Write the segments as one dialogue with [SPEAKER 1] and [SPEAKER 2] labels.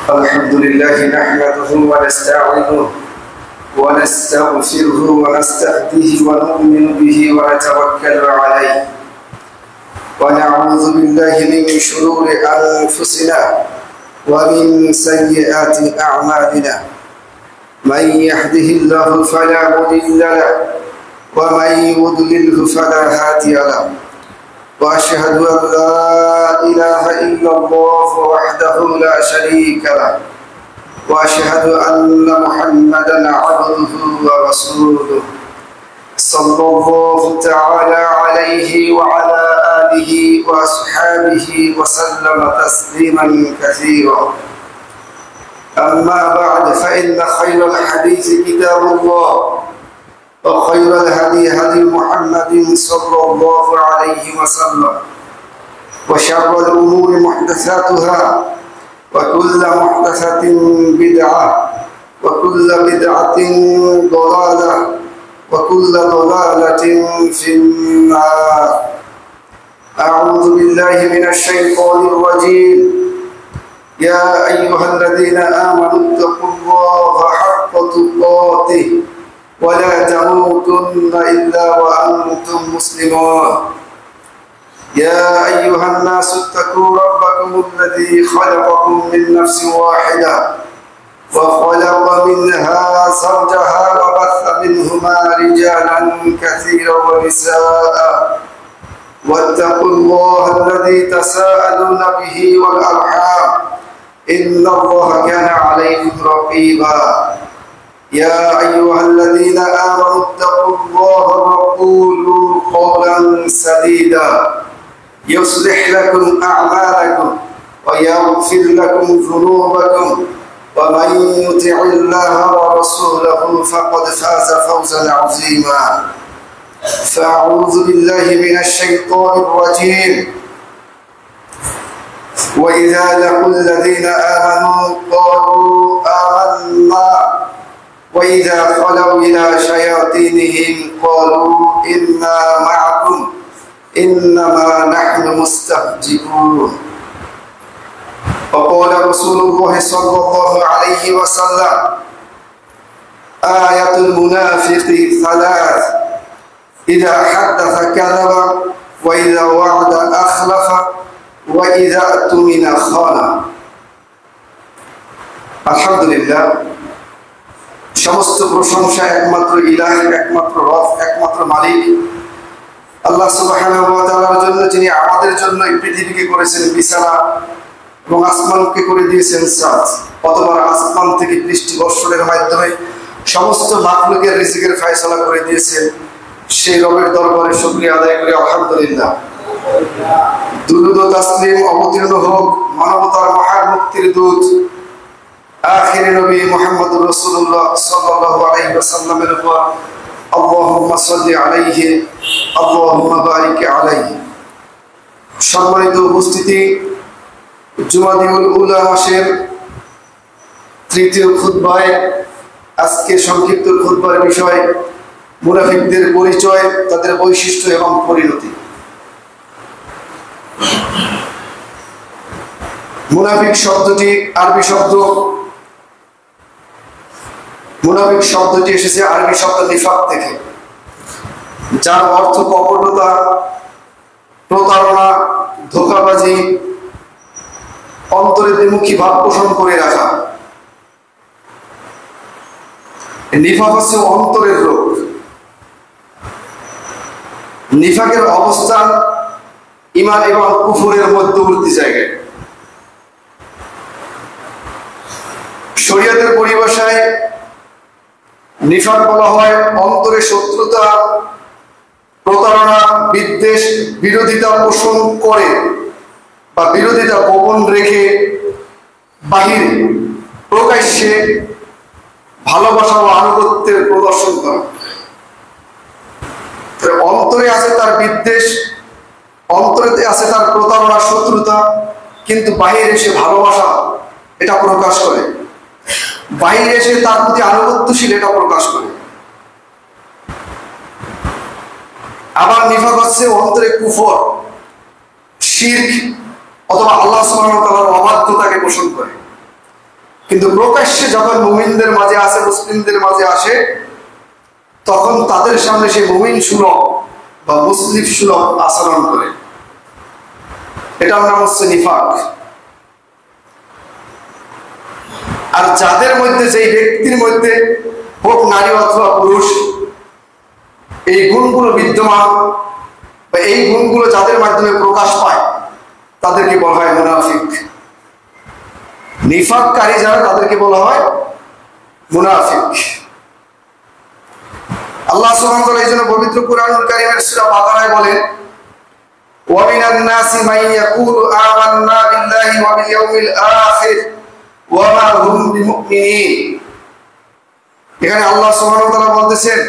[SPEAKER 1] الحمد لله نحمده ونستعينه ونستغفره ونستهديه ونؤمن به ونتوكل عليه ونعوذ بالله من شرور أنفسنا ومن سيئات أعمالنا من يهده الله فلا مضل له ومن يضلله فلا هادي له وأشهد أن لا إله إلا الله وحده لا شريك له وأشهد أن محمدا عبده ورسوله صلى الله تعالى عليه وعلى آله وأصحابه وسلم تسليما كثيرا. أما بعد فإن خير الحديث كتاب الله وخير الهدي هدي محمد صلى الله عليه وسلم وشر الأمور محدثاتها وكل محدثة بدعة وكل بدعة ضلالة وكل ضلالة في النار. أعوذ بالله من الشيطان الرجيم. يا أيها الذين آمنوا اتقوا الله حق تقاته ولا تموتن إلا وأنتم مسلمون. يا أيها الناس اتقوا ربكم الذي خلقكم من نفس واحدة وخلق منها زوجها وبث منهما رجالا كثيرا ونساء واتقوا الله الذي تساءلون به والأرحام إن الله كان عليكم رقيبا. يا أيها الذين آمنوا اتقوا الله وقولوا قولا سديدا يصلح لكم أعمالكم ويغفر لكم ذنوبكم ومن يطع الله ورسوله فقد فاز فوزا عظيما. فأعوذ بالله من الشيطان الرجيم. وإذا لقوا الذين آمنوا قالوا آمنا وإذا خلوا إلى شياطينهم قالوا إنا معكم إنما نحن مستهزئون. وقال رسول الله صلى الله عليه وسلم آية المنافق ثلاث إذا حدث كذب وإذا وعد أخلف وإذا اؤتمن خان. আলহামদুলিল্লাহ, সমস্ত প্রশংসা একমাত্র ইলাহ, একমাত্র রব, একমাত্র মালিক আল্লাহ সুবহানাহু ওয়া তাআলার জন্য, যিনি আমাদের জন্য এই পৃথিবীকে করেছেন বিছানা এবং আসমানকে করে দিয়েছেন ছাদ। অতবার আসমান থেকে বৃষ্টি বর্ষণের মাধ্যমে সমস্ত মাখলুকের রিজিকের ফয়সালা করে দিয়েছেন। সেই রবের দরবারে শুকরিয়া আদায় করি আলহামদুলিল্লাহ। দুরূদ ও তাসলিম অবতীর্ণ হোক মানবতার মহান মুক্তির দূত আখির নবী মুহাম্মদুর রাসূলুল্লাহ সাল্লাল্লাহু আলাইহি ওয়াসাল্লামের উপর। আল্লাহুম্মা সাল্লি আলাইহি আল্লাহুম্মা বারিক আলাইহি। সম্মানিত উপস্থিতি, জুমাদিউল উলা মাসের তৃতীয় খুতবায় আজকে সংক্ষিপ্ত খুতবার বিষয় মুনাফিকদের পরিচয়, তাদের বৈশিষ্ট্য এবং পরিণতি। মুনাফিক শব্দটি আরবি শব্দ, মুনাফিক শব্দটি এসেছে আরবি শব্দ নিফাক থেকে, যার অর্থ কপটতা, প্রতারণা, ধোঁকাবাজি, অন্তরে দ্বিমুখী ভাব পোষণ করে রাখা। নিফাক হচ্ছে অন্তরের রোগ। নিফাকের অবস্থান ঈমান এবং কুফরের মধ্যবর্তী জায়গায়। শরীয়তের পরিভাষায় নিফাক বলা হয় অন্তরে শত্রুতা, প্রতারণা, বিদ্বেষ, বিরোধিতা পোষণ করে বা বিরোধিতা গোপন রেখে বাহিরে প্রকাশ্যে ভালোবাসা ও আনুগত্যের প্রদর্শন করা। অন্তরে আছে তার বিদ্বেষ, অন্তরে আছে তার প্রতারণা, শত্রুতা, কিন্তু বাহিরে এসে ভালোবাসা এটা প্রকাশ করে, বাহিরে এসে তার প্রতি আনুগত্যশীল এটা প্রকাশ করে। আবার নিফাক হচ্ছে অন্তরে কুফর, শিরক অথবা আল্লাহ সুবহানাহু ওয়া তাআলার অবাধ্যতাকে পোষণ করে। কিন্তু প্রকাশ্যে যখন মুমিনদের মাঝে আসে, মুসলিমদের মাঝে আসে, তখন তাদের সামনে সে মুমিন সুলভ বা মুসলিম সুলভ আচরণ করে। এটার নাম হচ্ছে নিফাক। আর যাদের মধ্যে, যেই ব্যক্তির মধ্যে হোক নারী অথবা পুরুষ, এই গুণগুলো বিদ্যমান বা এই গুণগুলো যাদের মাধ্যমে প্রকাশ পায়, তাদেরকে বলা হয় মুনাফিক। নিফাককারী যারা, তাদেরকে বলা হয় মুনাফিক। আল্লাহ সুবহানাহু ওয়া তাআলা এই জন্য পবিত্র কুরআনুল কারীমের সূরা বাকারায় বলেন, ওয়া মিনান নাসি মান ইয়াকুলু আমান্না বিল্লাহি ওয়া বিল ইয়াউমিল আখির ওয়া মা হুম বিমুমিনিন। এখানে আল্লাহ সুবহানাহু ওয়া তাআলা বলতেছেন,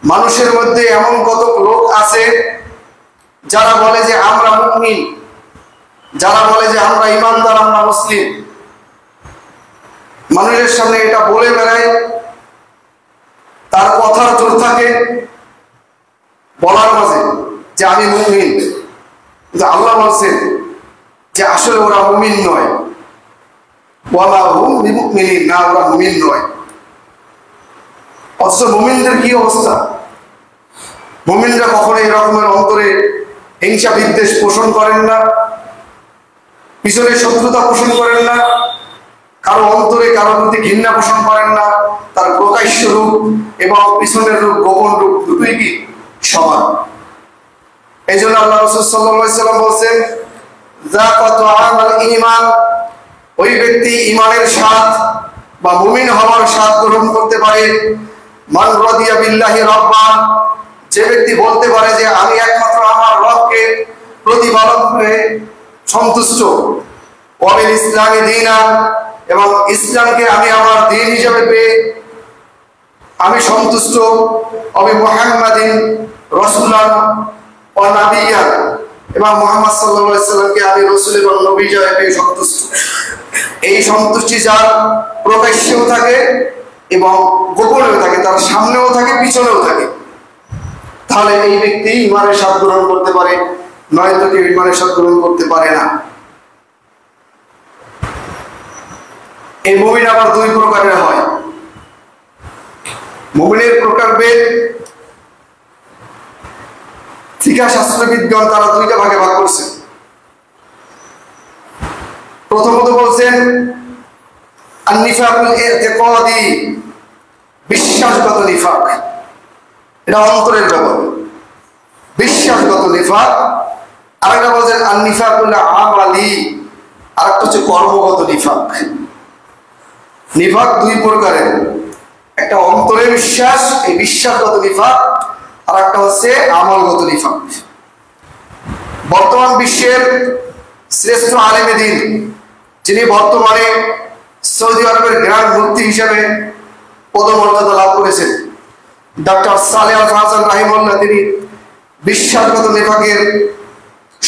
[SPEAKER 1] মানুষের মধ্যে এমন কত লোক আছে যারা বলে যে আমরা মুমিন, যারা বলে যে আমরা ঈমানদার, আমরা মুসলিম, মানুষের সামনে এটা বলে বেড়ায়, তার কথার জোর থাকে বলার মাঝে যে আমি মুমিন, কিন্তু আল্লাহ বলছেন যে আসলে ওরা মুমিন নয়। ওয়ালা হুম বিমুমিনিন, না, ওরা মুমিন নয়। অথচ মুমিনদের কি অবস্থা? মুমিনরা কখনো এই রকমের অন্তরে হিংসা বিদ্বেষ পোষণ করেন না, পিছনে শত্রুতা পোষণ করেন না, কারো অন্তরে কারো প্রতি ঘৃণা পোষণ করেন না। তার প্রকাশ্য রূপ এবং পিছনের রূপ, গোপন রূপ দুটোই কি সমান। এই জন্য আল্লাহ রাসূল সাল্লাল্লাহু আলাইহি ওয়াসাল্লাম বলেন, যাকাত আমাল ঈমান, ওই ব্যক্তি ঈমানের স্বাদ বা মুমিন হওয়ার স্বাদ গ্রহণ করতে পারে। মান রাদিয়া বিল্লাহি রাব্বা, যে ব্যক্তি বলতে পারে যে আমি একমাত্র আমার রবকে প্রতিপালক হয়ে সন্তুষ্ট। ওয়া বিল ইসলামি দীনা, এবং ইসলামকে আমি আমার দ্বীন হিসেবে পেয়ে আমি সন্তুষ্ট। অবি মুহাম্মাদিন রাসূলান ওয়া নাবিয়্যান, এবং মুহাম্মদ সাল্লাল্লাহু আলাইহি সাল্লামকে আমি রাসূল এবং নবী হিসেবে পেয়ে সন্তুষ্ট। এই সন্তুষ্টি যার প্রকাশ্যেও থাকে এবং গোপনেও থাকে, তার সামনেও থাকে, পিছনেও থাকে, তাহলে এই ব্যক্তি ঈমানের স্বাদ গ্রহণ করতে পারে, নয়তো কেউ ঈমানের স্বাদ গ্রহণ করতে পারে না। এই মুমিন আবার দুই প্রকারের হয়। মুমিনের প্রকারভেদ ফিকহ শাস্ত্রবিদগণ তারা দুইটা ভাগে ভাগ করছেন। প্রথমত বলছেন আন-নিফাকুল ইতিকাদি, বিশ্বাসগত নিফাক, এটা অন্তরের ব্যাপার, বিশ্বাসগত নিফাক। আরেকটা বলছেন আন-নিফাকুল আমালি, আরেকটা হচ্ছে কর্মগত নিফাক। নিফাক দুই প্রকারের, একটা অন্তরের বিশ্বাস, এই বিশ্বাসগত নিফাক, আর একটা হচ্ছে আমলগত নিফাক। বর্তমান বিশ্বের শ্রেষ্ঠ আলেমে দ্বীন, যিনি বর্তমানে সৌদি আরবের গ্র্যান্ড মুফতি হিসেবে পদমর্যাদা লাভ করেছেন, ডক্টর সালেহ আল ফাহজান রাহিমাহুল্লাহ, তিনি বিশ্বাসগত নিফাকের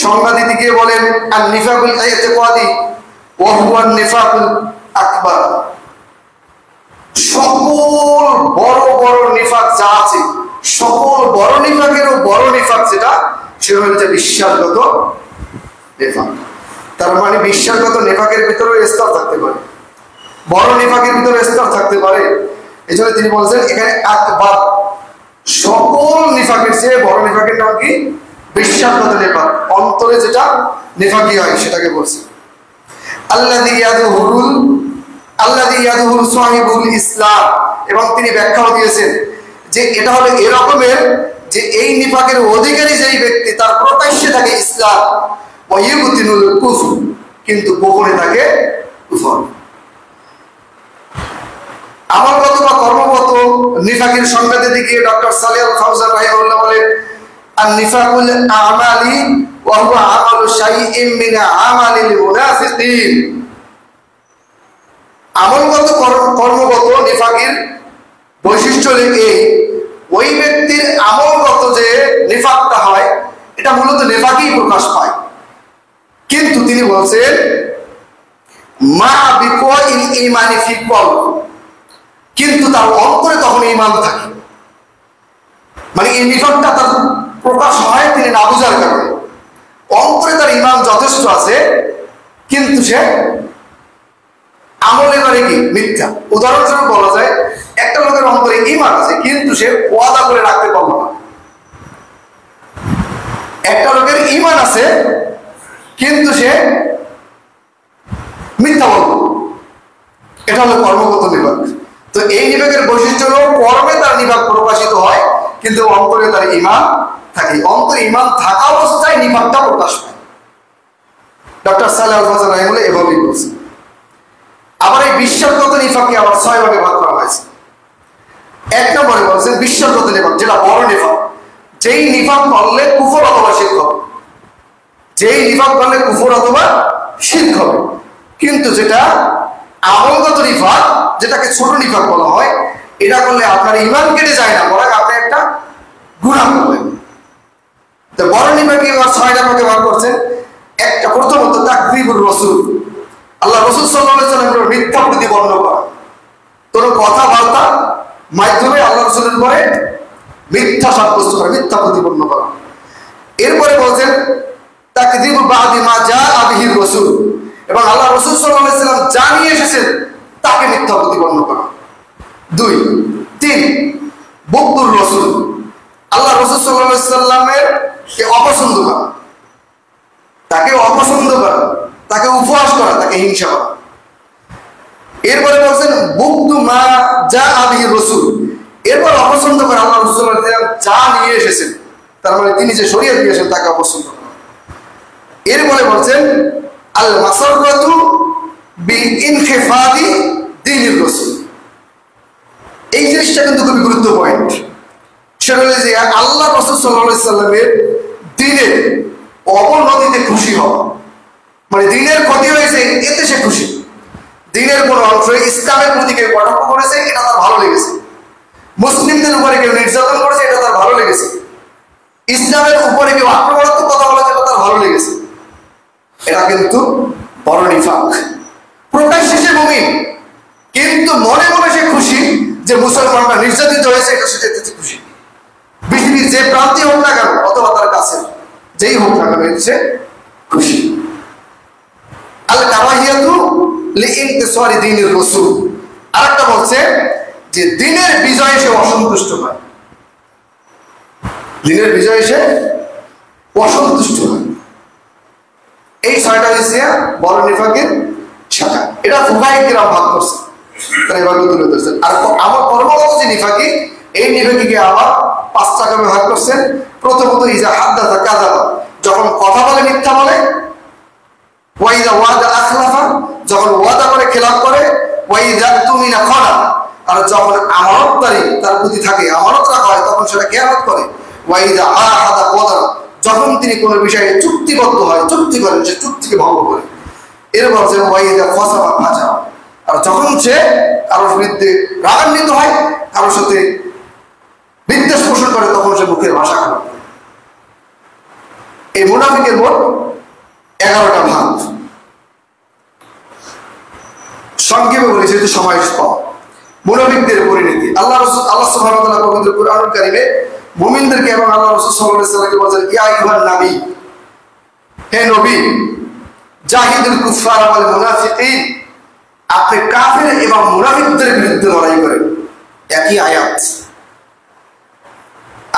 [SPEAKER 1] সংজ্ঞা দিতে গিয়ে বলেন, আর নিফাকুল ইতিকাদি ওয়া হুয়া নিফাকুল আকবার। সকল বড় বড় নিফাক যা আছে, সকল বড় নিফাকেরও বড় নিফাক যেটা, সেটা হচ্ছে বিশ্বাসগত নিফাক। তার মানে বিশ্বাসগত নিফাকের ভিতরে স্তর থাকতে পারে, বড় নিফাকের ভিতরে স্তর থাকতে পারে। এই জন্য তিনি বলছেন এখানে আকবার, সকল নিফাকের চেয়ে বড় নিফাকের নাম কি? বিশ্বাসগত নিফাক, অন্তরে যেটা নিফাকি হয় সেটাকে বলছে। আল্লাযী ইয়াদহুরু সাহিবুল ইসলাম, এবং তিনি ব্যাখ্যাও দিয়েছেন যে এটা হলো এরকমের যে এই নিফাকের অধিকারী যেই ব্যক্তি, তার প্রকাশ্যে থাকে ইসলাম, ওয়া ইউবতিনুল কুফর, কিন্তু গোপনে থাকে কুফর। আমলগত বা কর্মগত নিফাকের সংজ্ঞা দিতে গিয়ে ডক্টর সালেহ আল ফাহজান রাহিমাহুল্লাহ বলেন, আন-নিফাকুল আমালি ওয়া হুয়া আমালু শাইইন মিন আমালিল মুনাফিকিন। আমলগত কর্মগত নিফাকের বৈশিষ্ট্য এই, ওই ব্যক্তির আমলগত যে নিফাকটা হয়, এটা মূলত নিফাকই প্রকাশ পায়। কিন্তু তিনি বলছেন মা বিকুয়াইল ঈমানি ফি কলব, কিন্তু তার অন্তরে তখন ঈমান থাকে। মানে এই নিফাকটা তার প্রকাশ হয় তিনি না বুঝার কারণে, অন্তরে তার ঈমান যথেষ্ট আছে, কিন্তু সে আমলের মানে কি? মিথ্যা। উদাহরণস্বরূপ বলা যায়, একটা লোকের অন্তরে ঈমান আছে কিন্তু সে ওয়াদা করে রাখতে পারল না। একটা লোকের ঈমান আছে কিন্তু সে মিথ্যা বলল, এটা হলো কর্মগত নিফাক। তো এই নিফাকের বৈশিষ্ট্য হলো কর্মে তার নিফাক প্রকাশিত হয় কিন্তু অন্তরে তার ঈমান থাকে। অন্তরে ঈমান থাকা অবস্থায় নিফাকটা প্রকাশ পায়। ডক্টর সালেহ আল ফাওজান রাহিমাহুল্লাহ এভাবেই বলছেন। আবার এই বিশ্বাসগত নিফাককে আবার 6 ভাগে ভাগ করা হয়েছে। এক নম্বরে বলছেন বিশ্বাসগত নিফাক, যেটা বড় নিফাক, যেই নিফাক করলে কুফর অথবা শিরক হবে, যেই নিফাক করলে কুফর অথবা শিরক হবে। কিন্তু যেটা আমলগত নিফাক, যেটাকে ছোট নিফাক বলা হয়, এটা করলে আপনার ঈমান কেটে যায় না, বরং আপনি একটা গুনাহ করবেন। তো বড় নিফাককে আবার 6টা ভাগে ভাগ করছেন। একটা, প্রথমত তাকযীবুর রাসূল, আল্লাহ রাসূল সাল্লাল্লাহু আলাইহি ওয়াসাল্লামের মিথ্যা প্রতিপন্ন করা। কোনো কথাবার্তার মাধ্যমে আল্লাহ রাসূলের উপরে মিথ্যা সাব্যস্ত করা, মিথ্যা প্রতিপন্ন করা। এরপরে বলছেন তাকযীবু বাদি মা জাআ বিহি রাসূল, এবং আল্লাহ রাসূল সাল্লাল্লাহু আলাইহি ওয়াসাল্লাম যা নিয়ে এসেছেন তাকে মিথ্যা প্রতিপন্ন করা। 2, 3 বুগদুর রাসূল, আল্লাহ রাসূল সাল্লাল্লাহু আলাইহি ওয়াসাল্লামের কে অপছন্দ করা, তাকে অপছন্দ করা, তাকে উপহাস করা, তাকে হিংসা করা। এরপরে বলছেন বুগদু মা জাআ বিহি রাসূল, এরপর অপছন্দ করা আল্লাহ রাসূল সাল্লাল্লাহু আলাইহি ওয়াসাল্লাম যা নিয়ে এসেছেন, তার মানে তিনি যে শরীয়ত দিয়েছেন তাকে অপছন্দ করা। এরপরে বলছেন আল মাসাররাতু বিইনখিফাদি দ্বীনির রাসূল। এই জিনিসটা কিন্তু খুবই গুরুত্বপূর্ণ পয়েন্ট। সেটা হলো যে আল্লাহ রাসূল সাল্লাল্লাহু আলাইহি ওয়াসাল্লামের দ্বীনের অবনতিতে খুশি হওয়া, মানে দ্বীনের ক্ষতি হয়েছে এতে সে খুশি। দ্বীনের কোন অংশ ইসলামের প্রতি কেউ কটাক্ষ করেছে, এটা তার ভালো লেগেছে। মুসলিমদের উপরে কেউ নির্যাতন করেছে, এটা তার ভালো লেগেছে। ইসলামের উপরে কেউ আক্রমণাত্মক কথা বলেছে, এটা তার ভালো লেগেছে। এটা কিন্তু বড় নিফাক। প্রকাশ্যে সে মুমিন, কিন্তু মনে মনে সে খুশি যে মুসলমানরা নির্যাতিত হয়েছে, এটা সে যেতে খুশি। পৃথিবীর যে প্রান্তে হোক না কেন, অথবা তার কাছে যেই হোক না কেন, সে খুশি। আল কারাহিয়াতু লিইনতিসারি দ্বীনির রাসূল, আরেকটা বলছে যে দ্বীনের বিজয়ে সে অসন্তুষ্ট হয়, দ্বীনের বিজয়ে সে অসন্তুষ্ট হয়। এই 6টা হচ্ছে বড় নিফাকের শাখা। এটা ফুকাহায়ে কিরাম ভাগ করছে, তারা এভাবে তুলে ধরছেন। আর আমার কর্মগত যে নিফাকি, এই নিফাকিকে আবার 5টা ভাগে ভাগ করছেন। প্রথমত ইজা হাদ্দাসা কাযাবা, যখন কথা বলে মিথ্যা বলে। ওয়াইদা ওয়াদা আখলাফা, যখন ওয়াদা করে খেলাফ করে। ওয়াইদা তুমিনা খানা, আর যখন আমানতদারি তার প্রতি থাকে, আমানত রাখা হয়, তখন সেটা খেয়ানত করে। ওয়াইদা আহাদা ওয়াদা, যখন তিনি কোনো বিষয়ে চুক্তিবদ্ধ হয়, চুক্তি করেন, সে চুক্তিকে ভঙ্গ করে। এরপর যে ওয়াইদা ফাসাবা ফাজা, আর যখন সে কারোর বিরুদ্ধে রাগান্বিত হয়, কারোর সাথে বিদ্বেষ পোষণ করে, তখন সে মুখের ভাষা খারাপ করে। এই মুনাফিকের মোট 11টা ভাগ। সংক্ষেপে বলি, যেহেতু সময় কম। মুনাফিকদের পরিণতি, আল্লাহ সুবহানাহু ওয়া তাআলা পবিত্র কুরআনুল কারীমে মুমিনদেরকে এবং আল্লাহ রাসূল সাল্লাল্লাহু আলাইহি ওয়াসাল্লামকে বলেছেন, ইয়া আইয়ুহান নবী, হে নবী, জাহিদুল কুফার ওয়াল মুনাফিকিন, আপনি কাফের এবং মুনাফিকদের বিরুদ্ধে লড়াই করেন। একই আয়াত।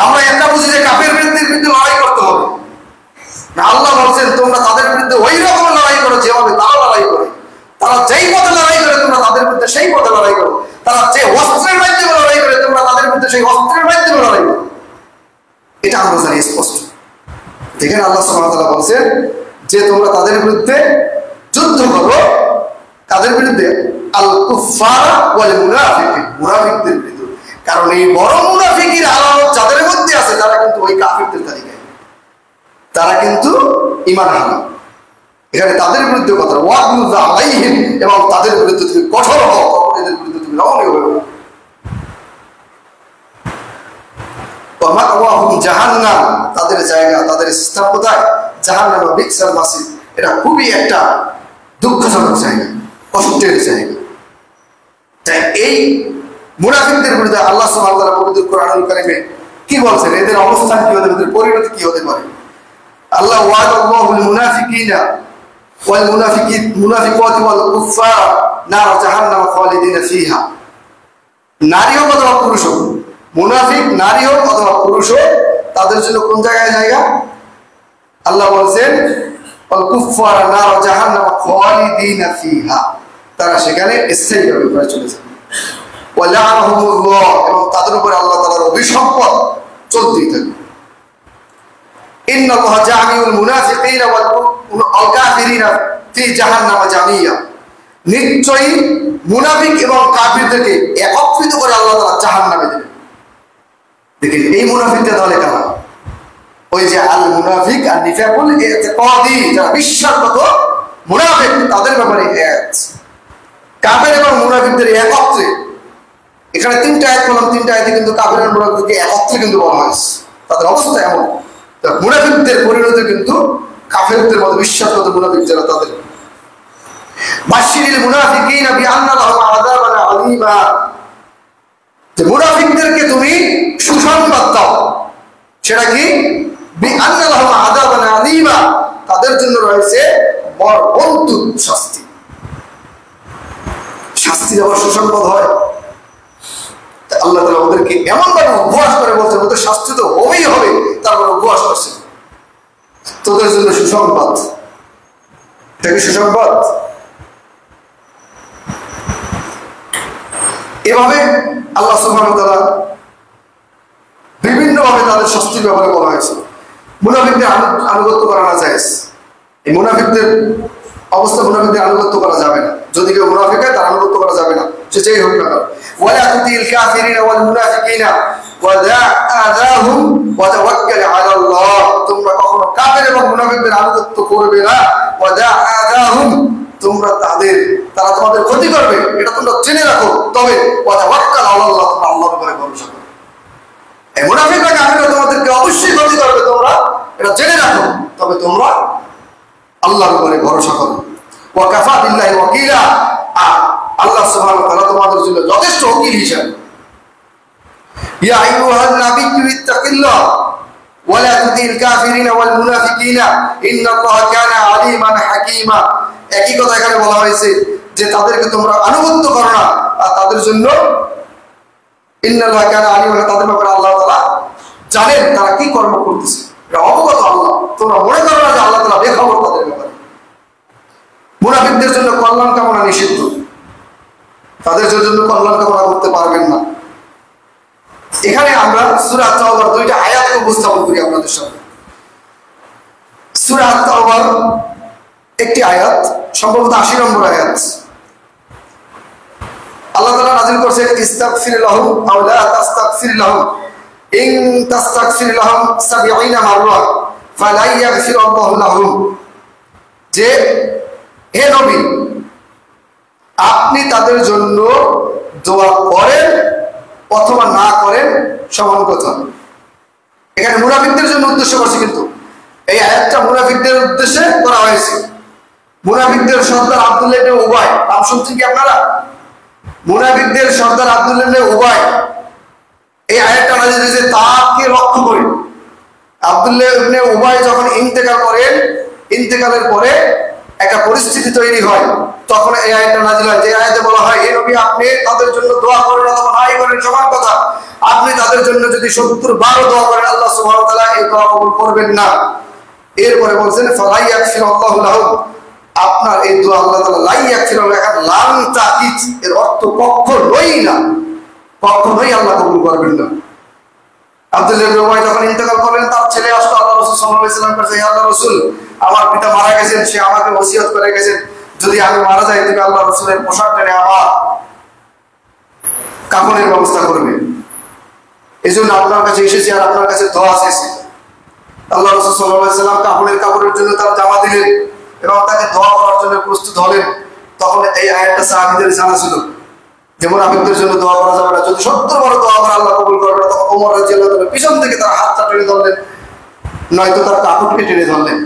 [SPEAKER 1] আমরা একটা বুঝি যে কাফের বিরুদ্ধে লড়াই করতে হবে না, আল্লাহ বলছেন তোমরা তাদের বিরুদ্ধে ওই রকম লড়াই করো যেভাবে তারা লড়াই করে। তারা যেই পথে লড়াই করে তোমরা তাদের বিরুদ্ধে সেই পথে লড়াই করো। তারা যে অস্ত্রের মাধ্যমে লড়াই করে তোমরা তাদের বিরুদ্ধে সেই অস্ত্রের মাধ্যমে লড়াই করো। এটা আমরা জানি স্পষ্ট। যেখানে আল্লাহ সুবহানাহু ওয়া তাআলা বলছেন যে তোমরা তাদের বিরুদ্ধে যুদ্ধ করো, তাদের বিরুদ্ধে আল কুফারা ওয়াল মুনাফিকিন, মুনাফিকদের বিরুদ্ধে। কারণ এই বড় মুনাফিকের আলামত যাদের মধ্যে আছে, তারা কিন্তু ওই কাফিরদের তালিকায়, তারা কিন্তু ঈমান হারা। এখানে তাদের বিরুদ্ধে কথা ওয়াগলুজ আলাইহিম, এবং তাদের বিরুদ্ধে তুমি কঠোর হও, এদের বিরুদ্ধে তুমি নমনীয় হও। ওয়া মাওয়াহুম জাহান্নাম, তাদের জায়গা, তাদের স্থান কোথায়? জাহান্নাম। বিকসাল মাসির, এটা খুবই একটা দুঃখজনক জায়গা, কষ্টের জায়গা। তাই এই মুনাফিকদের বিরুদ্ধে আল্লাহ সুবহানাহু ওয়া তাআলা পবিত্র কুরআনুল কারীমে কি বলছেন, এদের অবস্থান কি হতে পারে, পরিণতি কি হতে পারে? আল্লাহ ওয়াদাল্লাহুল মুনাফিকিনা ওয়াল মুনাফিকাতি ওয়াল কুফার নার জাহান্নাম খালিদিনা ফিহা। নারী হোক অথবা পুরুষ হোক, মুনাফিক নারী হোক অথবা পুরুষ হোক, তাদের জন্য কোন জায়গায় জায়গা? আল্লাহ বলছেন আল কুফার নার জাহান্নাম খালিদিনা ফিহা, তারা সেখানে স্থায়ীভাবে পড়ে চলে যাবে। ওয়া লাআনহুমুল্লাহ, এবং তাদের উপর আল্লাহ তাআলার অভিসম্পদ চলতেই থাকবে। ইন্নাল্লাহা জামিউল মুনাফিকিনা ওয়াল কাফিরিনা ফি জাহান্নাম জামিয়া, নিশ্চয়ই মুনাফিক এবং কাফিরদেরকে একত্রিত করে আল্লাহ তাআলা জাহান্নামে দেবেন। দেখেন এই মুনাফিকটা তাহলে কারা? ওই যে আল মুনাফিক আর নিফাকুল ইতিকাদি, যারা বিশ্বাসগত মুনাফিক, তাদের ব্যাপারে কাফের এবং মুনাফিকদের একত্রে। এখানে তিনটা আয়াত বললাম, তিনটা আয়াতে কিন্তু কাফের এবং মুনাফিককে একত্রে কিন্তু বলা হয়েছে। তাদের অবস্থা এমন, মুনাফিকদের পরিণতি কিন্তু কাফেরদের মধ্যে বিশ্বাসগত মুনাফিক যারা, তাদের বাশশিরিল মুনাফিকিনা বিআন্না লাহুম আযাবান আলীমা, যে মুনাফিকদেরকে তুমি সুসংবাদ দাও। সেটা কি? বিআন্না লাহুম আযাবান আলীমা, তাদের জন্য রয়েছে মর্মন্তুদ শাস্তি। শাস্তি যখন সুসংবাদ হয়, আল্লাহ তাআলা ওদেরকে এমন ভাবে উপহাস করে বলছেন, ওদের শাস্তি তো হবেই হবে, তারপর উপহাস করছে তোদের জন্য সুসংবাদ। এটা কি সুসংবাদ? এভাবে আল্লাহ সুবহানাহু ওয়া তাআলা বিভিন্ন ভাবে তাদের শাস্তির ব্যাপারে বলা হয়েছে। মুনাফিকদের আনুগত্য করা না জায়েজ। এই মুনাফিকদের অবস্থা, মুনাফিকদের আনুগত্য করা যাবে না। যদি কেউ মুনাফিক হয় তার আনুগত্য করা যাবে না, সে যেই হোক না কেন। ওয়ালা তুতিল কাফিরিনা ওয়াল মুনাফিকিনা ওয়া দা'আহুম ওয়া তাওয়াক্কাল আলাল্লাহ, তোমরা কখনো কাফের এবং মুনাফিকদের আনুগত্য করবে না। ওয়া দা'আহুম, তোমরা তারা তোমাদের ক্ষতি করবে, এটা তোমরা জেনে রাখো। তবে ওয়া তাওয়াক্কাল আলাল্লাহ, তোমরা আল্লাহর উপরে ভরসা করো। এই মুনাফিকরা কাফেররা তোমাদেরকে অবশ্যই ক্ষতি করবে, তোমরা এটা জেনে রাখো। তবে তোমরা আল্লাহর উপরে ভরসা করো। ওয়া কাফা বিল্লাহি ওয়াকিলা, আল্লাহ সুবহানাহু ওয়া তাআলা তোমাদের জন্য যথেষ্ট ওকিল হিসাবে। ইয়া আইয়ুহান নাবিয়্যু ইত্তাকিল্লাহ ওয়া লা তুতিল কাফিরিনা ওয়াল মুনাফিকিনা ইন্নাল্লাহা কানা আলীমান হাকীমা। একই কথা এখানে বলা হয়েছে যে তাদেরকে তোমরা আনুগত্য করো না, আর তাদের জন্য ইন্নাল্লাহা কানা আলীমান, তাদের ব্যাপারে আল্লাহ তাআলা জানেন তারা কি কর্ম করতেছে, এটা অবগত আল্লাহ। তোমরা মনে করো না যে আল্লাহ তাআলা বেখবর তাদের ব্যাপারে। মুনাফিকদের জন্য কল্যাণ কামনা নিষিদ্ধ, তাদের জন্য কল্যাণ কামনা করতে পারবেন না। এখানে আমরা সূরা তাওবার দুইটা আয়াত উপস্থাপন করি আপনাদের সামনে। সূরা তাওবার একটি আয়াত, সম্ভবত 80 নম্বর আয়াত, আল্লাহ তাআলা নাযিল করেছেন ইস্তাগফির লাহুম আও লা তাস্তাগফির লাহুম ইন তাস্তাগফির লাহুম 70 মাররা ফালা ইয়াগফিরুল্লাহু লাহুম, যে হে নবী, আপনি তাদের জন্য দোয়া করেন অথবা না করেন, সমান কথা। এখানে মুনাফিকদের জন্য উদ্দেশ্য করছে, কিন্তু এই আয়াতটা মুনাফিকদের উদ্দেশ্যে করা হয়েছে। মুনাফিকদের সর্দার আব্দুল্লাহ ইবনে উবাই, নাম শুনছেন কি আপনারা? মুনাফিকদের সর্দার আব্দুল্লাহ ইবনে উবাই, এই আয়াতটা নাযিল হয়েছে তাকে লক্ষ্য করে। আব্দুল্লাহ ইবনে উবাই যখন ইন্তেকাল করেন, ইন্তেকালের পরে একটা পরিস্থিতি তৈরি হয়, তখন এই আয়াতটা নাযিল হয়, যে আয়াতে বলা হয় হে নবী, আপনি তাদের জন্য দোয়া করেন অথবা নাই করেন, সমান কথা। আপনি তাদের জন্য যদি 70 বার দোয়া করেন, আল্লাহ সুবহানাহু ওয়া তাআলা এই দোয়া কবুল করবেন না। এরপরে বলছেন ফালা ইয়াগফিরুল্লাহু লাহুম, আপনার এই দোয়া আল্লাহ তাআলা লা ইয়াগফিরু লাহুম, লাম তাকিদ, এর অর্থ কখনোই না, কখনোই আল্লাহ কবুল করবেন না। আব্দুল্লাহ ইবনে উবাই যখন ইন্তেকাল করলেন, তার ছেলে আসলো আল্লাহ রাসূল সাল্লাল্লাহু আলাইহি ওয়াসাল্লাম কাছে, হে আল্লাহ রাসূল, আমার পিতা মারা গেছেন, সে আমাকে ওসিয়ত করে গেছেন, যদি আমি মারা যাই তুমি আল্লাহ রাসূলের পোশাক টেনে আমার কাফনের ব্যবস্থা করবে। এজন্য আপনার কাছে এসেছি আর আপনার কাছে দোয়া চেয়েছি। আল্লাহ রাসূল সাল্লাল্লাহু আলাইহি ওয়াসাল্লাম কাপড়ের জন্য তার জামা দিলেন এবং তাকে দোয়া করার জন্য প্রস্তুত হলেন। তখন এই আয়াতটা সাহাবীদের জানা ছিল যে মুনাফিকদের জন্য দোয়া করা যাবে না, যদি 70 বার দোয়া করে আল্লাহ কবুল করবে না। তখন ওমর রাদিয়াল্লাহু তাআলা পিছন থেকে তার হাতটা টেনে ধরলেন, নয়তো তার কাপড়কে টেনে ধরলেন।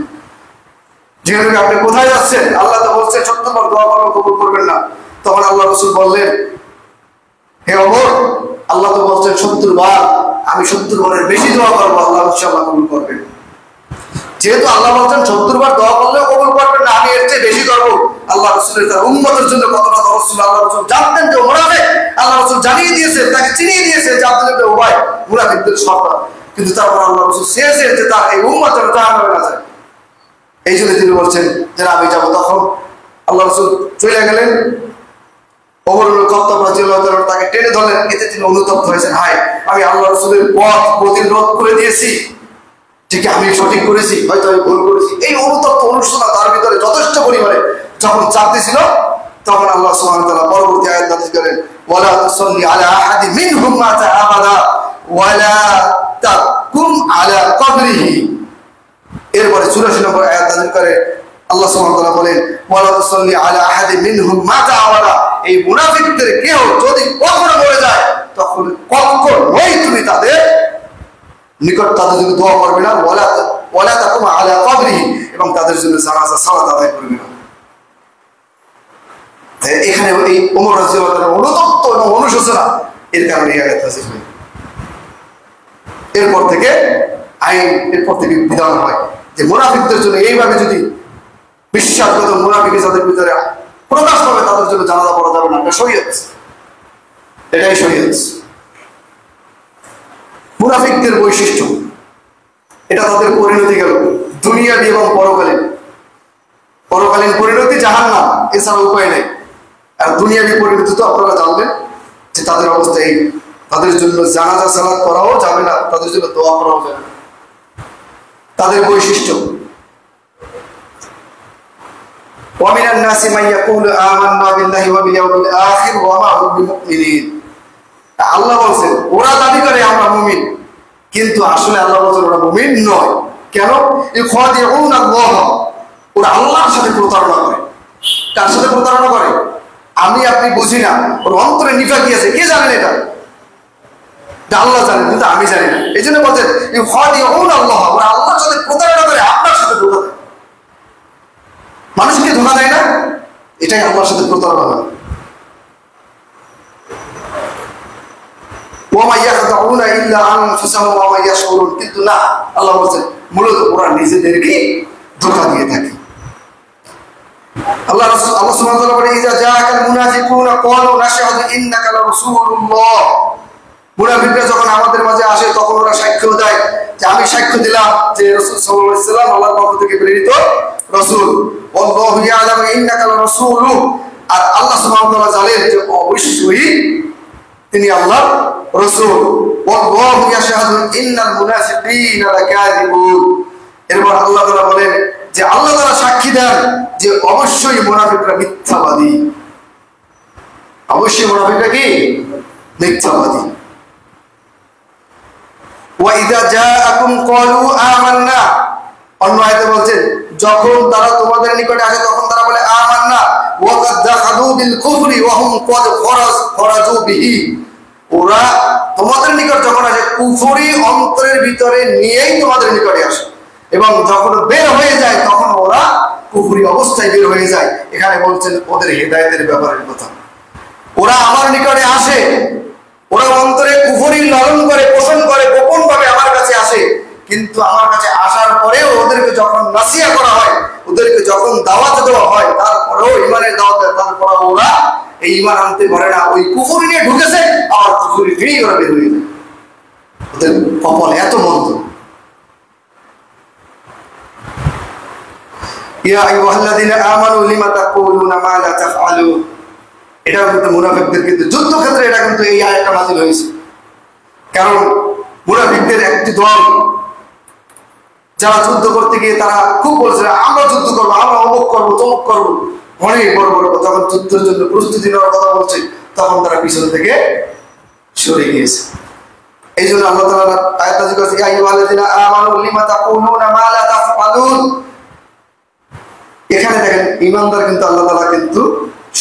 [SPEAKER 1] যেহেতু আপনি কোথায় যাচ্ছেন, আল্লাহ তো বলছেন 70 বার দোয়া করলে কবুল করবেন না। তখন আল্লাহ রাসূল বললেন, হে ওমর, আল্লাহ তো বলছেন 70 বার, আমি 70 বারের বেশি দোয়া করবো, আল্লাহ ইনশাআল্লাহ কবুল করবেন। যেহেতু আল্লাহ বলছেন 70 বার দোয়া করলেও কবুল করবেন না, আমি এর চেয়ে বেশি করবো। আল্লাহ রাসূলের তার উম্মতের জন্য কতটা দরদ ছিল। আল্লাহ রাসূল জানতেন যে মুনাফিক, আল্লাহ রাসূল জানিয়ে দিয়েছে, তাকে চিনিয়ে দিয়েছে যে আব্দুল্লাহ ইবনে উবাই মুনাফিকদের সর্দার। কিন্তু তারপর আল্লাহ রাসূল চেয়েছে যে তার এই উম্মত যেন জাহান্নামে না যায়। এই জন্য তিনি বলছেন যে আমি যাবো। তখন আল্লাহ রাসূল চলে গেলেন। ওমর ইবনে খাত্তাব রাদিয়াল্লাহু তাআলা তাকে টেনে ধরলেন। এতে তিনি অনুতপ্ত হয়েছেন, হায় আমি আল্লাহ রাসূলের পথ প্রতিরোধ করে দিয়েছি, ঠিক আমি সঠিক করেছি, হয়তো আমি ভুল করেছি। এই অনুতপ্ত অনুশোচনা তার ভিতরে যথেষ্ট পরিমাণে যখন চাপতেছিল, তখন আল্লাহ সুবহানাহু ওয়া তাআলা পরবর্তী আয়াত নাযিল করেন, ওয়ালা তুসাল্লি আলা আহাদি মিনহুম মাতা আবাদা ওয়ালা তাকুম আলা কবরিহি। এরপরে 84 নম্বর আয়াত নাযিল করে আল্লাহ সুবহানাহু ওয়া তাআলা বলেন, ওয়ালা তুসাল্লি আলা আহাদি মিনহুম মাতা আবাদা। এই মুনাফিকদের কেউ যদি কখনো মরে যায়, তখন কখনোই তুমি তাদের নিকট তাদের জন্য দোয়া করবে না, ওয়ালা তাকুম আলা কবরিহি, এবং তাদের জন্য জানাজা সালাত আদায় করবে না। এখানে এই ওমর রাদিয়াল্লাহু তাআলার অনুতপ্ত এবং অনুশোচনা, এর কারণে এই আয়াত নাযিল হয়। এরপর থেকে আইন, এরপর থেকে বিধান হয় যে মুনাফিকদের জন্য এইভাবে যদি বিশ্বাসগত মুনাফিক যাদের ভিতরে প্রকাশ পাবে, তাদের জন্য জানাজা পড়া যাবে না। এটা শরীয়ত, এটাই শরীয়ত। মুনাফিকদের বৈশিষ্ট্য, এটা তাদের পরিণতি গেল দুনিয়াবি এবং পরকালীন। পরকালীন পরিণতি জাহান্নাম, এছাড়া উপায় নেই। আর দুনিয়াবি পরিণতি তো আপনারা জানলেন যে তাদের অবস্থা এই, তাদের জন্য জানাজা সালাত করাও যাবে না, তাদের জন্য দোয়া করাও যাবে না। তাদের বৈশিষ্ট্য, ومن الناس من يقول آمنا بالله وباليوم الآخر وما هم بمؤمنين। আল্লাহ বলছেন ওরা দাবি করে আমরা মুমিন, কিন্তু আসলে আল্লাহ বলছেন ওরা মুমিন নয়। কেন? ইখাদিউন আল্লাহ, ওরা আল্লাহর সাথে প্রতারণা করে। কার সাথে প্রতারণা করে? আমি আপনি বুঝি না, ওর অন্তরে নিফাকি আছে। কে জানেন এটা? আল্লাহ জানেন, কিন্তু আমি জানি না। এই জন্য বলছেন ইখাদিউন আল্লাহ, ওরা আল্লাহর সাথে প্রতারণা করে, আপনার সাথে ধোঁকা দেয়। মানুষকে ধোঁকা দেয় না, এটাই আল্লাহর সাথে প্রতারণা হয়। কিন্তু না, আল্লাহ বলছেন মূলত ওরা নিজেদেরকে ধোঁকা দিয়ে থাকে। আল্লাহ সুবহানাহু ওয়া তাআলা বলেন, ইযা জাআকাল মুনাফিকুনা ক্বালু নাশহাদু ইন্নাকা লারাসূলুল্লাহ। মুনাফিকরা যখন আমাদের মাঝে আসে, তখন ওরা সাক্ষ্য দেয় যে আমি সাক্ষ্য দিলাম যে রাসূল সাল্লাল্লাহু আলাইহি ওয়াসাল্লাম আল্লাহর পক্ষ থেকে প্রেরিত রাসূল। আল্লাহু ইয়ালামু ইন্নাকা লারাসূলুহু, আর আল্লাহ সুবহানাহু ওয়া তাআলা জানেন যে অবশ্যই তিনি আল্লাহর রাসূল। ওয়াল্লাহু ইয়াশহাদু ইন্নাল মুনাফিকিনা লাকাযিবুন। এরপর আল্লাহ তাআলা বলেন যে আল্লাহ তাআলা সাক্ষী দেন যে অবশ্যই মুনাফিকরা মিথ্যাবাদী। অবশ্যই মুনাফিকরা কি? মিথ্যাবাদী। ওয়া ইযা জাআকুম ক্বালু আমান্না, অন্য আয়াতে বলছেন যখন তারা তোমাদের নিকটে আসে, তখন তারা বলে আমান্না ওয়া কাদ দাখালু বিল কুফরি ওয়া হুম ক্বাদ খরাজু বিহি। ওরা তোমাদের নিকট যখন আসে, কুফরি অন্তরের ভিতরে নিয়েই তোমাদের নিকটে আসে, এবং যখন বের হয়ে যায় তখন ওরা কুফরি অবস্থায় বের হয়ে যায়। এখানে বলছেন ওদের হেদায়েতের ব্যাপারের কথা। ওরা আমার নিকটে আসে, ওরা অন্তরে কুফরি লালন করে, পোষণ করে, গোপন ভাবে আমার কাছে আসে, কিন্তু আমার কাছে আসার পরেও ওদেরকে যখন নাসিহা করা হয়, ওদেরকে যখন দাওয়াত দেওয়া হয়, তারপরেও ইমানের দাওয়াত দেয়, তারপরে ওরা এই ইমান আনতে পারে না। ওই কুফরি নিয়ে ঢুকেছে, আর কুফরি ফিরেই ওরা বের হয়ে যায়। ওদের কপাল এত মন্দ। ইয়া আইয়ুহাল্লাযীনা আমানু লিমা তাকুলুনা মা লা তাফআলুন। এটা কিন্তু মুনাফিকদের, কিন্তু যুদ্ধক্ষেত্রে এটা কিন্তু এই আয়াতটা নাযিল হয়েছে। কারণ মুনাফিকদের একটি দল যারা যুদ্ধ করতে গিয়ে তারা খুব বলছে আমরা যুদ্ধ করবো, আমরা অমুক করবো, তমুক করবো, অনেক বড় বড় কথা। যখন যুদ্ধের জন্য প্রস্তুতি নেওয়ার কথা বলছে, তখন তারা পিছন থেকে সরে গিয়েছে। এই জন্য আল্লাহ তাআলা আয়াত নাযিল করেছে, ইয়া আইয়ুহাল্লাযীনা আমানু লিমা তাকুলুনা মা লা তাফআলুন। এখানে দেখেন ঈমানদার কিন্তু আল্লাহ তাআলা কিন্তু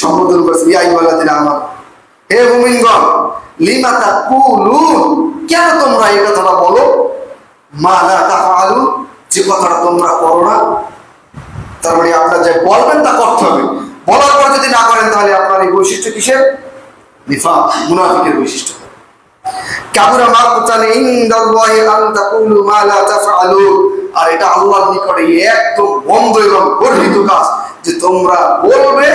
[SPEAKER 1] সম্বোধন করেছে, ইয়া আইয়ুহাল্লাযীনা আমানু, হে মুমিনগণ, লিমা তাকুলুন, কেন তোমরা এই কথাটা বলো, মা লা তাফআলুন, যে কথাটা তোমরা করো না। তার মানে আপনারা যে বলবেন তা করতে হবে। বলার পর যদি না করেন, তাহলে আপনার এই বৈশিষ্ট্য কিসের? নিফাক, মুনাফিকের বৈশিষ্ট্য। কাবুরা মাকতান ইনদাল্লাহি আন তাকুলু মা লা তাফআলুন। আর এটা আল্লাহর নিকটে একদম বন্ধ এবং গর্হিত কাজ যে তোমরা বলবে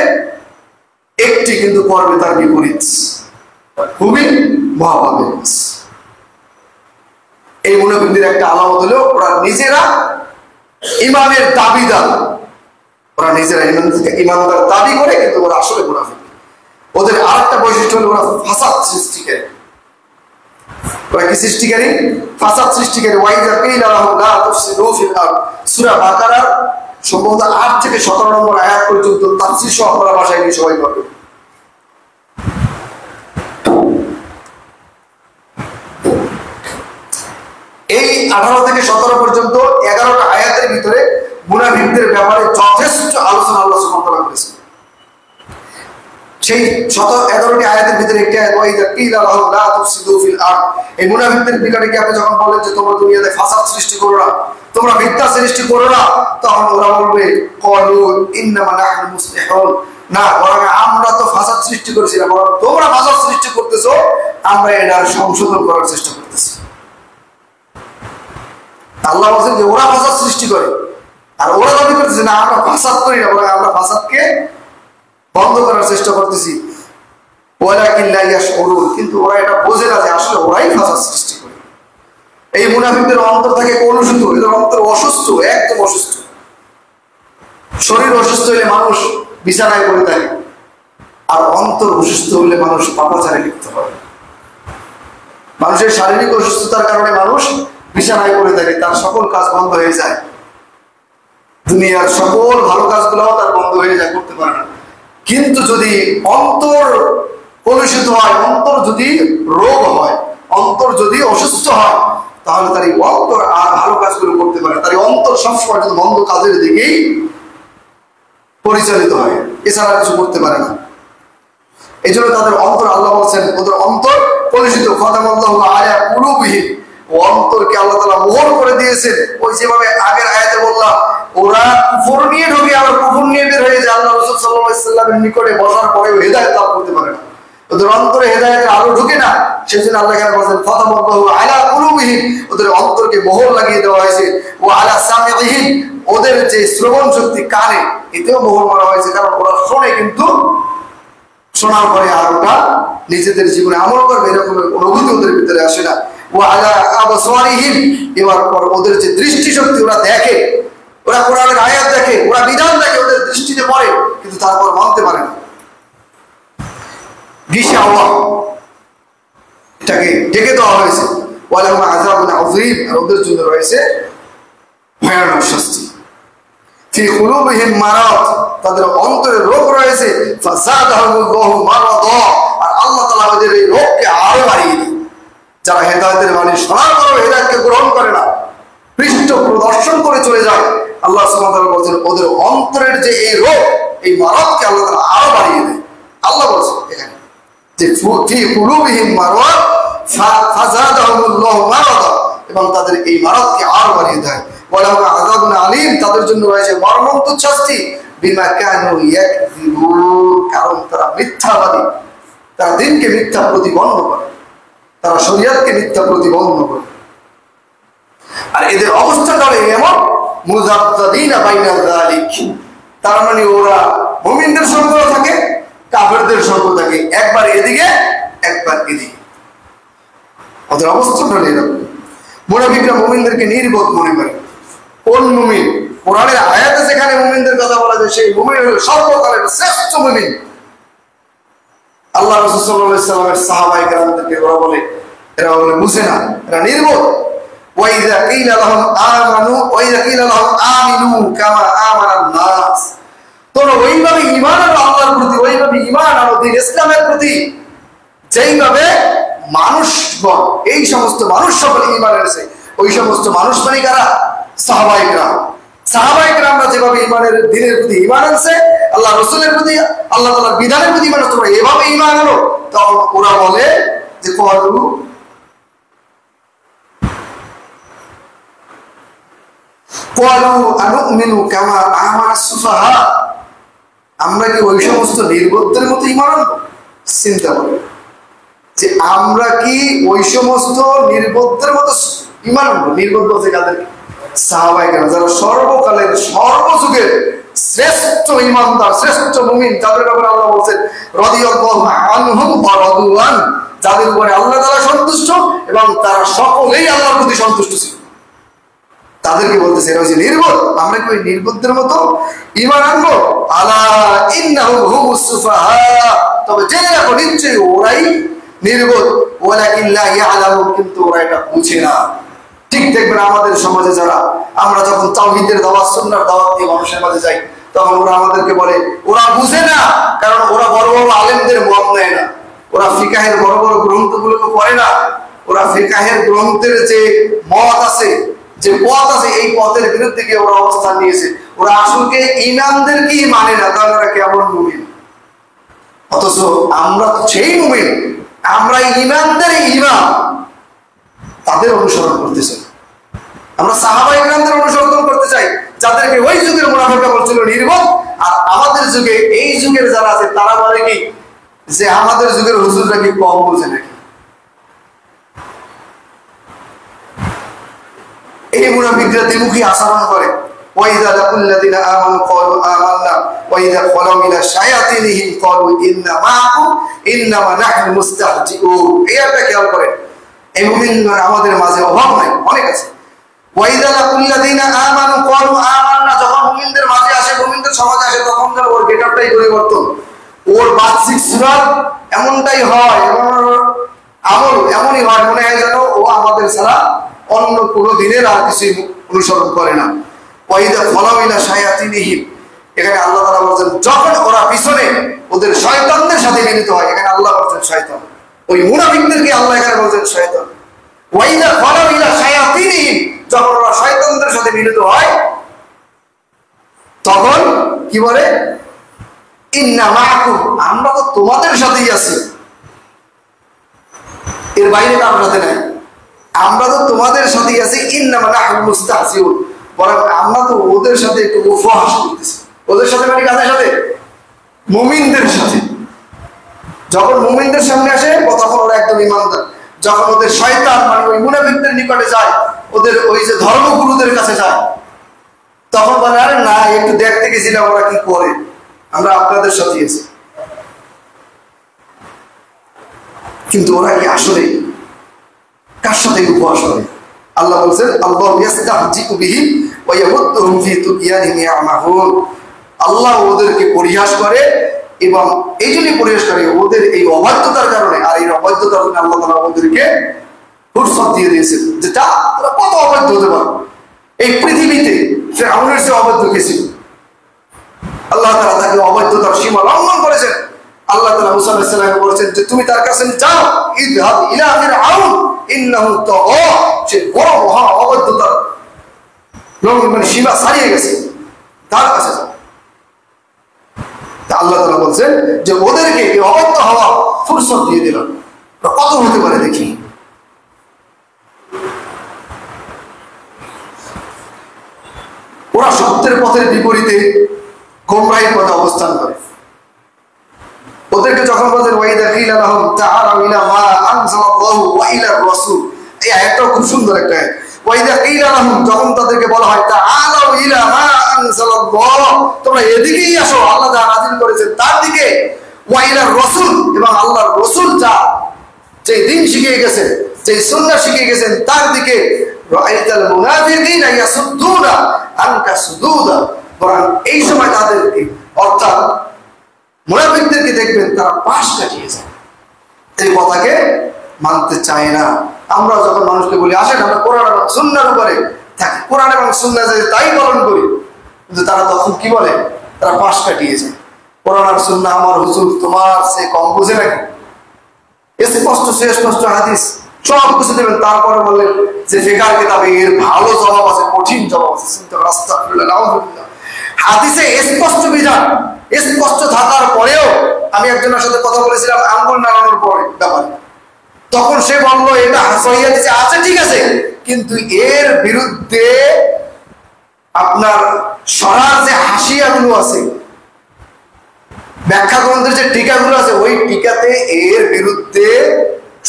[SPEAKER 1] একটি কিন্তু করবে তার বিপরীত, খুবই মহাভাবে। এই মুনাফিকদের একটা আলামত হলো ওরা নিজেরা ইমানের দাবিদার, ওরা নিজেরা ইমানদার দাবি করে কিন্তু ওরা আসলে মুনাফিক। ওদের আরেকটা বৈশিষ্ট্য হলো ওরা ফাসাদ সৃষ্টিকারী। ওরা কি সৃষ্টিকারী? ফাসাদ সৃষ্টিকারী। ওয়াইদা কিলা লাহুম লা তুফসিদু ফিল আরদ, সূরা বাকারার সম্ভবত 8 থেকে 17 নম্বর আয়াত পর্যন্ত তাফসীর সহ আপনারা ভাষায় নিয়ে সবাই পড়বে। এই 18 থেকে 17 পর্যন্ত 11টা আয়াতের ভিতরে মুনাফিকদের ব্যাপারে যথেষ্ট আলোচনা আল্লাহ সুবহানাহু ওয়া তাআলা করেছেন। সেই 11টি আয়াতের ভিতরে একটি আয়াত ওয়াইদা কিলা লাহুম লা তুফসিদু ফিল আরদ, এই মুনাফিকদের বিকারে কি আপনি যখন বলেন যে তোমরা দুনিয়াতে ফাসাদ সৃষ্টি করো না, তোমরা মিথ্যা সৃষ্টি করো না, তখন ওরা বলবে ক্বালু ইন্নামা নাহনু মুসলিহুন, না বরং আমরা তো ফাসাদ সৃষ্টি করেছি না, বরং তোমরা ফাসাদ সৃষ্টি করতেছো, আমরা এটা সংশোধন করার চেষ্টা করতেছি। আল্লাহ বলেন যে ওরা ফাসাদ সৃষ্টি করে আর ওরা দাবি করতেছে না আমরা ফাসাদ করি না, বরং আমরা ফাসাদকে বন্ধ করার চেষ্টা করতেছি। ওয়ালাকিন লা ইয়াশউরুন, কিন্তু ওরা এটা বোঝে না যে আসলে ওরাই ফাসাদ সৃষ্টি করে। এই মুনাফিকদের অন্তর থাকে কলুষিত, এদের অন্তর অসুস্থ, একদম অসুস্থ। শরীর অসুস্থ হলে মানুষ বিছানায় পড়ে থাকে, আর অন্তর অসুস্থ হলে মানুষ পাপাচারে লিপ্ত হয়। মানুষের শারীরিক অসুস্থতার কারণে মানুষ বিছানায় পড়ে থাকে, তার সকল কাজ বন্ধ হয়ে যায়, দুনিয়ার সকল ভালো কাজগুলোও তার বন্ধ হয়ে যায়, করতে পারে না। কিন্তু যদি অন্তর কলুষিত হয়, অন্তর যদি রোগ হয়, অন্তর যদি অসুস্থ হয়, তাহলে তার এই অন্তর আর ভালো কাজগুলো করতে পারে, তার এই অন্তর সবসময় কিন্তু বন্ধ কাজের দিকেই পরিচালিত হয়, এছাড়া কিছু করতে পারে না। এই জন্য তাদের অন্তর, আল্লাহ বলছেন ওদের অন্তর কলুষিত। খাতামাল্লাহু আলা কুলুবিহিম, ও অন্তরকে আল্লাহ তাআলা মোহর করে দিয়েছেন। ওই যেভাবে আগের আয়াতে বললাম ওরা কুফর নিয়ে ঢোকে আবার কুফর নিয়ে বের হয়ে যায়, আল্লাহ রাসূল সাল্লাল্লাহু আলাইহি ওয়াসাল্লামের নিকটে বসার পরেও হেদায়েত লাভ করতে পারে না, ওদের অন্তরে হেদায়েতের আলো ঢোকে না। সেজন্য আল্লাহ এখানে বলেন খাতামাল্লাহু আলা কুলুবিহিম, ওদের অন্তরকে মোহর লাগিয়ে দেওয়া হয়েছে। ও আলা সামিহিম, ওদের যে শ্রবণ শক্তি কানে, এতেও মোহর মারা হয়েছে, কারণ ওরা শোনে কিন্তু শোনার পরে আর ওটা নিজেদের জীবনে আমল করবে এরকম অনুভূতি ওদের ভিতরে আসে না। ও আলা আবসারিহিম, এবার পর ওদের যে দৃষ্টি শক্তি, ওরা দেখে, ওরা কোরআনের আয়াত দেখে, ওরা বিধান দেখে, ওদের দৃষ্টিতে পড়ে, কিন্তু তারপর মানতে পারে না। গিশাওয়া, এটাকে ডেকে দেওয়া হয়েছে। ওয়ালাহুম আযাবুন আযীম, আর ওদের জন্য রয়েছে ভয়ানক শাস্তি। ফি কুলুবিহিম মারাদ, তাদের অন্তরে রোগ রয়েছে। ফাযাদাহুমুল্লাহু মারাদা, আর আল্লাহ তাআলা ওদের এই রোগকে আরো বাড়িয়ে দেন। যারা হেদায়েতের বাণী শোনার পরেও হেদায়েতকে গ্রহণ করে না, পৃষ্ঠ প্রদর্শন করে চলে যায়, আল্লাহ সুবহানাহু ওয়া তাআলা বলেন ওদের অন্তরের যে এই রোগ, এই মারাদকে আল্লাহ তাআলা আরো বাড়িয়ে দেন। আল্লাহ বলেন এখানে যে ফি কুলুবিহিম মারাদ ফাযাদাহুমুল্লাহু মারাদা, এবং তাদের এই মারাদকে আরো বাড়িয়ে দেয়। ওয়ালাহুম আযাবুন আলীম, তাদের জন্য রয়েছে মর্মন্তুদ শাস্তি। বিমা কানু ইয়াকযিবুন, কারণ তারা মিথ্যাবাদী, তারা দিনকে মিথ্যা প্রতিপন্ন করে, তারা শরীয়তকে মিথ্যা প্রতিপন্ন করে। আর এদের অবস্থাটা হলো এমন মুযাবযাবিনা বাইনা যালিক, তার মানে ওরা মুমিনদের সঙ্গেও থাকে, কাফেরদের সঙ্গেও থাকে, একবার এদিকে একবার এদিকে, ওদের অবস্থাটা হলো এরকম। মুনাফিকরা মুমিনদেরকে নির্বোধ মনে করে। কোন মুমিন? কোরআনের আয়াতে যেখানে মুমিনদের কথা বলা যায় সেই মুমিন হলো সর্বকালের শ্রেষ্ঠ মুমিন। আল্লাহ রাসূল সাল্লাল্লাহু আলাইহি ওয়াসাল্লামের সাহাবায়ে কেরামদেরকে এরা বলে বুঝে না, এরা নির্বোধ। ওয়াইযা কিলা লাহুম আমানু ওয়াইযা কিলা লাহুম আমিনু কামা আমানান নাস, তোমরা ওইভাবে ঈমান আনো আল্লাহর প্রতি, ওইভাবে ঈমান আনো দ্বীন ইসলামের প্রতি যেইভাবে মানুষগণ, এই সমস্ত মানুষ সকল ঈমান এনেছে। ওই সমস্ত মানুষ মানে কারা? সাহাবায়ে কেরাম। সাহাবায়ে কেরামরা যেভাবে ঈমানের দ্বীনের প্রতি ঈমান আনছে, আল্লাহ রাসূলের প্রতি, আল্লাহ তাআলার বিধানের প্রতি ঈমান, তোমরা এভাবে ঈমান আনো। তখন ওরা বলে যে ক্বালু আনুমিনু কামা আমানাস সুফাহা, আমরা কি ওই সমস্ত নির্বোধদের মতো ঈমান আনবো? চিন্তা করো যে আমরা কি ওই সমস্ত নির্বোধদের মতো ঈমান আনবো? নির্বোধ বলতে কাদেরকে? সাহাবায়ে কেরাম যারা সর্বকালের সর্বযুগের শ্রেষ্ঠ ঈমানদার, শ্রেষ্ঠ মুমিন, যাদের ব্যাপারে আল্লাহ বলেন রাদিয়াল্লাহু আনহুম ওয়া রাদু আন, যাদের উপরে আল্লাহ তাআলা সন্তুষ্ট এবং তারা সকলেই আল্লাহর প্রতি সন্তুষ্ট ছিল, তাদেরকে বলতেছে এরা হচ্ছে নির্বোধ। আমরা কি ওই নির্বোধদের মতো ঈমান আনবো? আলা ইন্নাহুম হুমুস সুফাহা, তবে জেনে রাখো নিশ্চয়ই ওরাই নির্বোধ। ওয়ালাকিন লা ইয়ালামুন, কিন্তু ওরা এটা বুঝে না। ঠিক দেখবেন আমাদের সমাজে যারা আমরা যখন তাওহীদের দাওয়াত, সুন্নাহর দাওয়াত দিয়ে মানুষের মাঝে যাই, তখন ওরা আমাদেরকে বলে ওরা বুঝে না, কারণ ওরা বড় বড় আলেমদের মত নেয় না, ওরা ফিকাহের বড় বড় গ্রন্থগুলোকে পড়ে না, ওরা ফিকাহের গ্রন্থের যে মত আছে, যে পথ আছে, এই পথের বিরুদ্ধে গিয়ে ওরা অবস্থান নিয়েছে। ওরা আসলে ইমানদেরকেই মানে না, তাহলে ওরা কেমন মুমিন? অথচ আমরা সেই মুমিন, আমরা ইমানদের ইমাম, তাদের অনুসরণ করতে চাই। আমরা সাহাবায়ে কেরামদের অনুসরণ করতে চাই, যাদেরকে ওই যুগের মুনাফিকরা বলছিল নির্বোধ। আর আমাদের যুগে, এই যুগের যারা আছে, তারা বলে কি যে আমাদের যুগের হুজুররা কি কম বোঝে নাকি? এই মুনাফিকরা দ্বিমুখী আচরণ করে। ওয়াইদা লাকুল্লাযিনা আমানু ক্বালু আমান্না ওয়াইদা খালাউ ইলা শায়াতিনহিম ক্বালু ইন্না মাআকুম ইন্নামা নাহনু মুস্তাহজিউন। এটা খেয়াল করেন, এই মুমিনগণ আমাদের মাঝে অভাব নাই, অনেক আছে। ওয়াইদা লাকুল্লাযিনা আমানু ক্বালু আমান্না, যখন মুমিনদের মাঝে আসে, মুমিনদের সমাজে আসে, তখন যেন ওর গেটআপটাই পরিবর্তন, ওর বাহ্যিক সুরাত এমনটাই হয়, আমল এমনই হয়, মনে হয় যেন ও আমাদের ছাড়া অন্য কোনো দিনের আর কিছু অনুসরণ করে না। ওয়াইদা খালাউ ইলা শায়াতিনহিম, এখানে আল্লাহ তাআলা বলেন যখন ওরা পিছনে ওদের শয়তানদের সাথে মিলিত হয়, এখানে আল্লাহ বলেন শয়তান, ওই মুনাফিকদেরকে আল্লাহ এখানে বলেন শয়তান। ওয়াইদা খালাউ ইলা শায়াতিনহিম, যখন ওরা শয়তানদের সাথে মিলিত হয়, তখন কি বলে? ইন্না মাআকুম, আমরা তো তোমাদের সাথেই আছি, এর বাইরে কারোর সাথে নাই, আমরা তো তোমাদের সাথেই আছি। ইন্নামা নাহনু মুস্তাহজিউন, বরং আমরা তো ওদের সাথে একটু উপহাস করতেছি। ওদের সাথে মানে কাদের সাথে? মুমিনদের সাথে। যখন মুমিনদের সামনে আসে তখন ওরা একদম ইমানদার, যখন ওদের শয়তান মানে ওই মুনাফিকদের নিকটে যায়, ওদের ওই যে ধর্মগুরুদের কাছে যায়, তখন বলে আরে না, একটু দেখতে গেছিলাম ওরা কি করে, আমরা আপনাদের সাথে আছি। কিন্তু ওরা কি আসলে কার সাথে উপহাস করে? আল্লাহ বলছেন আল্লাহু ইয়াস্তাহজিউ বিহিম ওয়া ইয়ামুদ্দুহুম ফি তুগয়ানিহিম ইয়ামাহুন, আল্লাহ ওদেরকে পরিহাস করে, এবং এই জন্যই পরিহাস করে ওদের এই অবাধ্যতার কারণে। আর এই অবাধ্যতার জন্য আল্লাহ তাআলা ওদেরকে ফুরসত দিয়ে দিয়েছেন, যে যা তোরা কত অবাধ্য হতে পারো। এই পৃথিবীতে ফিরআউনের চেয়ে অবাধ্য কে ছিল? আল্লাহ তাআলা তাকে অবাধ্যতার সীমা লঙ্ঘন করেছেন। আল্লাহ তাআলা মুসা আলাইহিস সালামকে বলেছেন যে তুমি তার কাছে যাও, ইযহাব ইলা ফিরআউন ইন্নাহু তাগা, সে বড় মহা অবাধ্যতার লঙ্ঘন মানে সীমা ছাড়িয়ে গেছে, তার কাছে যাও। তা আল্লাহ তাআলা বলেন যে ওদেরকে এই অবাধ্য হওয়া ফুরসত দিয়ে দিলাম। কত হতে পারে দেখি। ওরা সত্যের পথের বিপরীতে গোমরাহির পথে অবস্থান করে। ওদেরকে যখন বলেন ওয়াইদা কিলা লাহুম তাআলাউ ইলা মা আনজালাল্লাহু ওয়া ইলার রাসূল, এই আয়াতটা খুব সুন্দর একটা আয়াত। ওয়াইদা কিলা লাহুম, যখন তাদেরকে বলা হয় তাআলাউ ইলা মা আনজালাল্লাহ, তোমরা এদিকেই আসো আল্লাহ যা নাযিল করেছেন তার দিকে, ওয়া ইলার রাসূল, এবং আল্লাহর রাসূল যা যে দিন শিখিয়ে গেছেন, যে সুন্নাহ শিখিয়ে গেছেন তার দিকে, রাআইতাল মুনাফিকিনা ইয়াসুদ্দুনা আনকা সুদুদা, বরং এই সময় তাদেরকে অর্থাৎ মুনাফিকদেরকে দেখবেন তারা পাশ কাটিয়ে যায়, এই কথাকে মানতে চায় না। আমরা যখন মানুষকে বলি আসেন আমরা কোরআন এবং সুন্নাহর উপরে থাকি, কোরআন এবং সুন্নাহ তাই পালন করি, কিন্তু তারা তখন কি বলে? তারা পাশ কাটিয়ে যায়। কোরআন আর সুন্নাহ আমার হুজুর তোমার সে কম বুঝে নাকি? এসে কষ্ট শেষ কষ্ট হাদিস সব কিছু দেবেন, তারপরে বললেন যে ফিকাহ কিতাবে এর ভালো জবাব আছে, কঠিন জবাব আছে। হাদিসে স্পষ্ট বিধান, স্পষ্ট থাকার পরেও আমি একজনের সাথে কথা বলেছিলাম আঙ্গুল নাড়ানোর পরে ব্যাপারে, তখন সে বললো এটা সহিহ হাদিসে আছে ঠিক আছে, কিন্তু এর বিরুদ্ধে আপনার সরার যে হাসিয়াগুলো আছে, ব্যাখ্যা গ্রন্থের যে টিকাগুলো আছে, ওই টিকাতে এর বিরুদ্ধে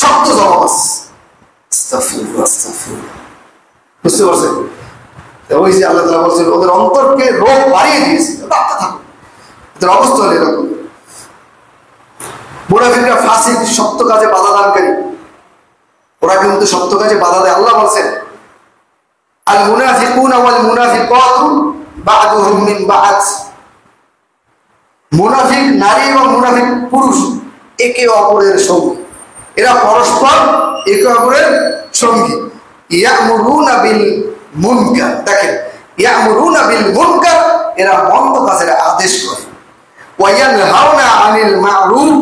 [SPEAKER 1] শক্ত জবাব আছে। বুঝতে পারছেন? ওই যে আল্লাহ তাআলা বলছেন ওদের অন্তরকে রোগ বাড়িয়ে দিয়েছে, ভাবতে থাকো ওদের অবস্থা হলো এরকম। মুনাফিকরা ফাসিক, সত্য কাজে বাধা দানকারী, ওরা কিন্তু সত্য কাজে বাধা দেয়। আল্লাহ বলছেন আল মুনাফিকুনা ওয়াল মুনাফিকাতু বা'দুহুম মিন বা'দ, মুনাফিক নারী এবং মুনাফিক পুরুষ একে অপরের সঙ্গী, এরা পরস্পর একে অপরের সঙ্গী। ইয়ামুরুনা বিল মুনকার, দেখেন ইয়ামুরুনা বিল মুনকার, এরা মন্দ কাজের আদেশ করে, ওয়া ইয়ানহাউনা আনিল মা'রুফ,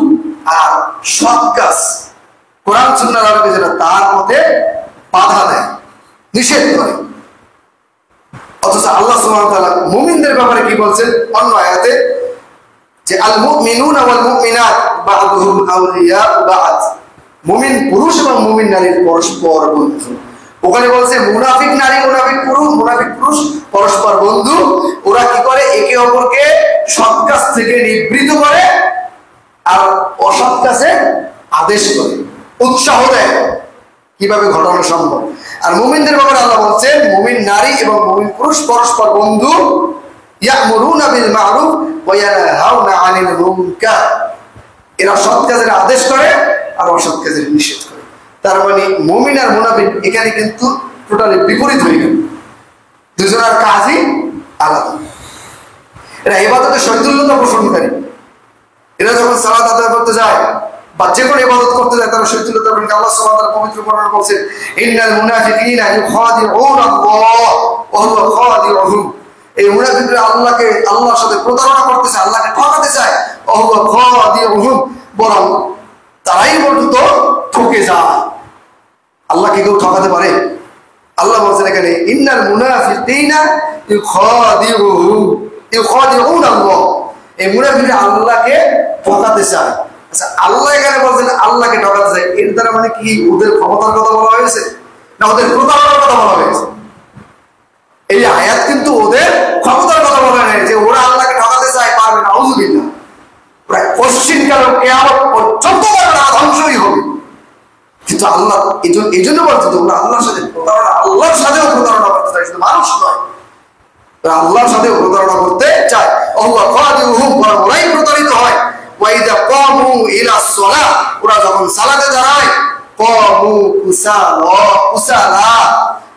[SPEAKER 1] আর সৎ কাজ কোরআন সুন্নাহর আলোকে যেটা তার মধ্যে বাধা দেয়, নিষেধ করে। অথচ আল্লাহ সুবহানাহু ওয়া তাআলা মুমিনদের ব্যাপারে কি বলছেন অন্য আয়াতে, যে আল মুমিনুনা ওয়াল মুমিনাত বা'দুহুম আউলিয়াউ বা'দ, মুমিন পুরুষ এবং মুমিন নারীর পরস্পর বন্ধু। ওখানে বলছে মুনাফিক নারী মুনাফিক পুরুষ পরস্পর বন্ধু। ওরা কি করে? একে অপরকে সৎ কাজ থেকে নিবৃত্ত করে আর অসৎ কাজে আদেশ করে, উৎসাহ দেয়। কিভাবে ঘটানো সম্ভব? আর মুমিনদের ব্যাপারে আল্লাহ বলছেন মুমিন নারী এবং মুমিন পুরুষ পরস্পর বন্ধু। ইয়ামুরুনা বিল মা'রুফ ওয়া ইয়ানহাউনা আনিল মুনকার, এরা সৎ কাজের আদেশ করে আর অসৎ কাজের নিষেধ করে। তার মানে মুমিন আর মুনাফিক এখানে কিন্তু টোটালি বিপরীত হয়ে গেল, দুজনের কাজই আলাদা। এরা ইবাদতে শৈথল্যতা পোষণকারী, এরা যখন সালাত আদায় করতে যায় বা যে কোনো ইবাদত করতে যায় তারা শৈথল্যতা করেন। আল্লাহ সুবহানাহু ওয়া তাআলা পবিত্র কোরআনে বলেন ইন্নাল মুনাফিকিনা ইউখাদিউনা আল্লাহ ওয়া হুয়া খাদিউহুম, এই মুনাফিকরা আল্লাহকে, আল্লাহর সাথে প্রতারণা করতেছে, আল্লাহকে ঠকাতে চায়। ওয়া হুয়া খাদিউহুম, বরং তারাই বলতো ঠকে যায়। আল্লাহকে কেউ ঠকাতে পারে? আল্লাহ বলছেন এখানে ইন্নাল মুনাফিকিনা ইউখাদিউনা আল্লাহ, এই মুনাফিকরা আল্লাহকে ঠকাতে চায়। আচ্ছা, আল্লাহ এখানে বলছেন আল্লাহকে ঠকাতে চায়, এর দ্বারা মানে কি ওদের ক্ষমতার কথা বলা হয়েছে না ওদের প্রতারণার কথা বলা হয়েছে? এই আয়াত কিন্তু ওদের ক্ষমতার কথা বলা হয় যে ওরা আল্লাহকে ঠকাতে চায়, পারবে না। আউযুবিল্লাহ, প্রায় পশ্চিমকাল কিয়ামত পর্যন্ত তারা ধ্বংসই হবে। কিন্তু আল্লাহ এই জন্য বলছে তোমরা আল্লাহর সাথে প্রতারণা, আল্লাহর সাথেও প্রতারণা করতে চাই, শুধু মানুষ নয়, আল্লাহর সাথেও প্রতারণা করতে চায়। আল্লাহ খাদিউহুম, ওরাই প্রতারিত হয়। ওয়া ইযা কামু ইলা সলাহ, ওরা যখন সালাতে দাঁড়ায়, কামু কুসালা,